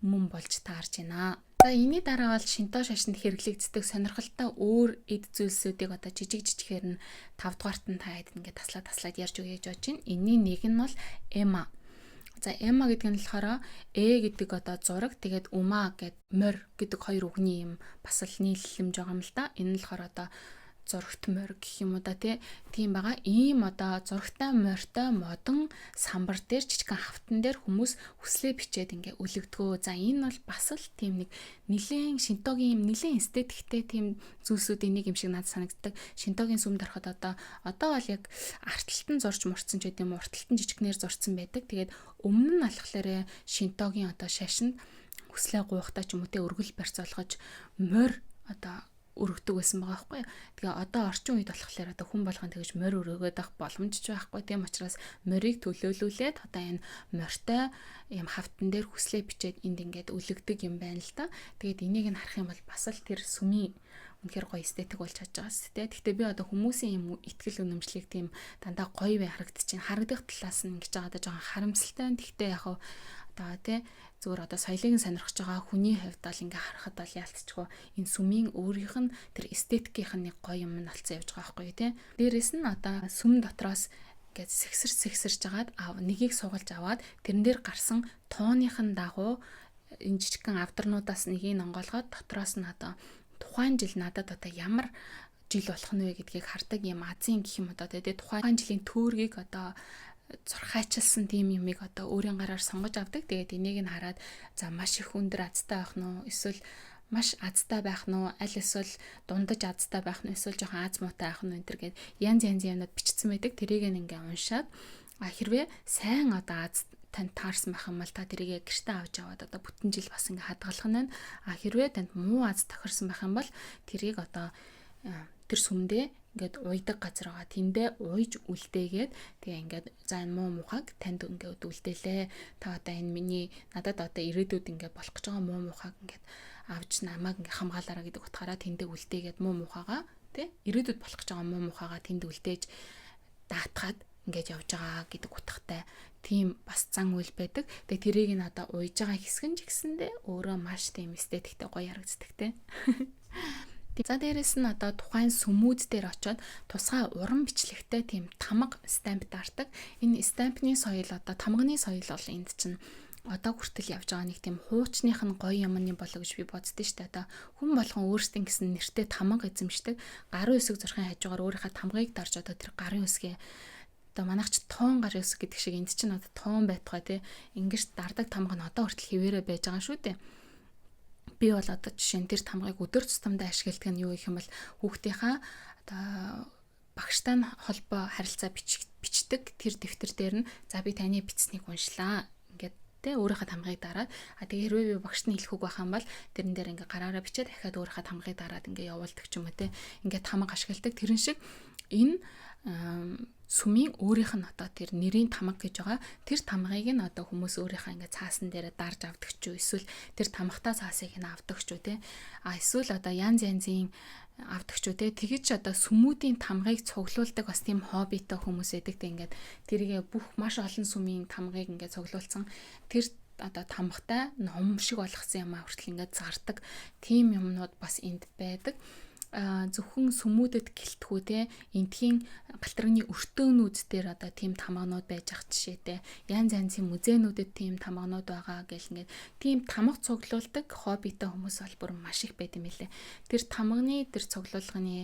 мөн болж таарж байна. За энэний дараа бол шинто шашинд хэрэглэгддэг сонирхолтой өөр эд зүйлсүүдийг одоо жижигхээр нь 5 дугаарт нь та хэд ингээд таслаад ярьж өгье гэж бодож байна. Энэний нэг нь бол эма. За эма гэдэг нь болохоор гэдэг одоо зураг, тэгээд ума гэдэг морь гэдэг хоёр үгний юм бас л нийлэлэмж байгаа юм л да. Энэ нь болохоор одоо зурагт морь гэх юм уу да тийм байгаа. Ийм одоо зурагтай морьтой модон самбар дээр жижигхэн хавтан дээр хүмүүс хүслээ бичээд ингээ үлэгдгөө. За энэ бол бас л тийм нэг нилээн шинтогийн юм нилээн эстетиктэй тийм зүйлсүүдийн нэг юм шиг надад санагддаг. Шинтогийн сүмд ороход одоо бол яг арталтан зурж мурцсан ч гэдэм урталтан жижигнэр зурцсан байдаг. Тэгээд өмнө нь алхахлаарэ шинтогийн одоо шашинд хүслээ гуйхтаа ч юм уу те өргөл барьцаалгаж морь одоо өргөдөг байсан байгаа байхгүй. Тэгээ одоо орчин үед болохоор одоо хүн болгон тэгж морь өргөөд авах боломж ч байхгүй. Тийм учраас морийг төлөөлүүлээд одоо энэ морьтой юм хавтан дээр хүслээ бичээд энд ингээд үлэгдэг юм байна л да. Тэгээд энийг нь харах юм бол бас л тэр сүмийн үнэхээр гоё эстетик болж чадж байгаа шүү дээ. Гэхдээ би одоо хүмүүсийн юм итгэл үнэмшлийг тийм дандаа гоё бай харагдчихээн. Харагдах талаас нь ингэж байгаа даа жоохон харамсалтай. Гэхдээ яг одоо тий зүгээр одоо соёлыг сонирхож байгаа хүний хувьд бол ингээ харахад бол яалтчгүй энэ сүмийн өөрийнх нь тэр эстетикийн нэг гоё юм нь алцсан явж байгаа байхгүй тий. Дээрээс нь одоо сүм дотроос ингээд сэгсэрж жагаад нэгийг суулж аваад тэрэн дээр гарсан тооныхын дагуу энэ жижигхэн авдарнуудаас нэгийг онгоолгоод дотроос нь одоо тухайн жил надад одоо ямар жил болох нь вэ гэдгийг хардаг юм Азийн гэх юм одоо тий тухайн жилийн төөргийг одоо зурхайчилсан тийм юмыг одоо өөрийн гараар сонгож авдаг. Тэгээд энийг нь хараад за маш их өндөр азтай байх нь уу эсвэл маш азтай байх нь уу аль эсвэл дундаж азтай байх нь эсвэл жоохон аз муутай байх нь энэ төр гээд янз юмнууд бичсэн байдаг. Тэрийг ингээ уншаад хэрвээ сайн одоо аз танд таарсан байх юм бол та тэрийг гэртээ авч аваад одоо бүтэн жил бас ингээ хадгалах нь. Хэрвээ танд муу аз тохирсон байх юм бол тэрийг одоо тэр сүмдээ ингээд уйдаг газар байгаа. Тэндээ уйж үлдээгээд тэгээ ингээд за энэ муу мухаг танд ингээд үлдээлээ. Та одоо энэ миний надад одоо ирээдүйд ингээд болох гэж байгаа муу мухаг ингээд авч намайг ингээд хамгаалаараа гэдэг утгаараа тэндээ үлдээгээд муу мухагаа тий ирээдүйд болох гэж байгаа муу мухагаа тэнд үлдээж даатгаад ингээд явж байгаа гэдэг утгатай тийм бас зан үйл байдаг. Тэгээ тэрийг нь одоо уйж байгаа хэсэг нь ч гэсэндээ өөрөө маш тийм эстетиктэй гоё харагддаг тий. За дээрэс нь одоо тухайн сүмүүд дээр очиод тусгай уран бичлэгтэй тийм тамга стамп даардаг. Энэ стампны соёл одоо тамганы соёл бол энд чинь одоо хүртэл явж байгаа нэг тийм хуучных нь гоё юмны болоо гэж би боддөө шүү дээ. Одоо хүн болгон өөрсдийн гэсэн нэртэй тамга эзэмшдэг. Гарын үсэг зурхын хажуугаар өөрийнхөө тамгыг дарж одоо тэр гарын үсгээ одоо манайч тоон гарын үсэг гэдэг шиг энд чинь одоо тоон байтугай тий. Ингэж дардаг тамга нь одоо хүртэл хിവэрэ байж байгаа шүү дээ. Би бол одоо жишээ нь тэр тамгыг өдөр тутамдаа ашигладаг нь юу гэх юм бол хүүхдийнхаа одоо багштай нь холбоо харилцаа бичдэг тэр дэвтэр дээр нь за би таны бичснийг уншлаа ингээд тэ өөрийнхөө тамгыг дараад тэгээ хэрвээ би багшд нь хэлэх үг байх юм бол тэрэн дээр ингээ гараараа бичээд дахиад өөрийнхөө тамгыг дараад ингээ явуулдаг ч юм уу тэ ингээ тамга ашигладаг тэрэн шиг энэ сүмийн өөрийнх нь одоо тэр нэрийн тамга гэж байгаа тэр тамгыг нь одоо хүмүүс өөрийнхөө ингээ цаасан дээр дарж авдаг ч юу эсвэл тэр тамгатаа цаасыг нь авдаг ч юу те эсвэл одоо янз янзын авдаг ч юу те тэгэж одоо сүмүүдийн тамгыг цуглуулдаг бас тийм хоббитой хүмүүс байдаг те ингээд тэргээ бүх маш олон сүмийн тамгыг ингээ цуглуулсан тэр одоо тамгатай ном шиг болгосон юм а хүртэл ингээ зардаг тийм юмнууд бас энд байдаг. Зөвхөн сүмүүдэд гэлтгүү те энтхийн галтрагны өртөөнүүд дээр одоо тийм тамганууд байж ах жишээтэй янз янзын музейнүүдэд тийм тамганууд байгаа гэл ингээд тийм тамга цуглуулдаг хоббитой хүмүүс бол бүр маш их байд юм лээ. Тэр тамганы тэр цуглуулгын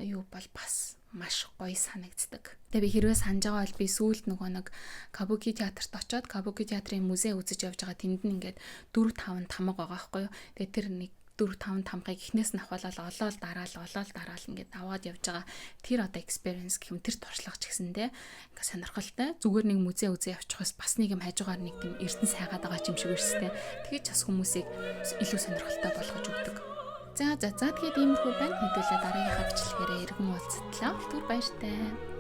юу бол бас маш гоё санагддаг. Тэгээ би хэрвээ санаж байгаа бол би сүүлд нөгөө нэг Кабуки театрт очиод Кабуки театрын музей үзэж явж байгаа тэнд нь ингээд 4-5 тамга байгаа байхгүй юу. Тэгээ тэр нэг 4-5 тамгыг эхнээс нь авахлал олоод дараал ингээд аваад явж байгаа тэр одоо experience гэх юм тэр туршлага ч гэсэндээ ингээд сонирхолтой зүгээр нэг музей үзээ явчихвас бас нэг юм хажуугаар нэг тийм эрдэнэ сайгаад байгаа юм шиг өрстэй тэгэж бас хүмүүсийг илүү сонирхолтой болгож өгдөг. За тэгээд иймэрхүү байна. Хэдүүлээ дараагийнхаа бичлэгээрээ эргэн уулзтлаа. Түр баяртай.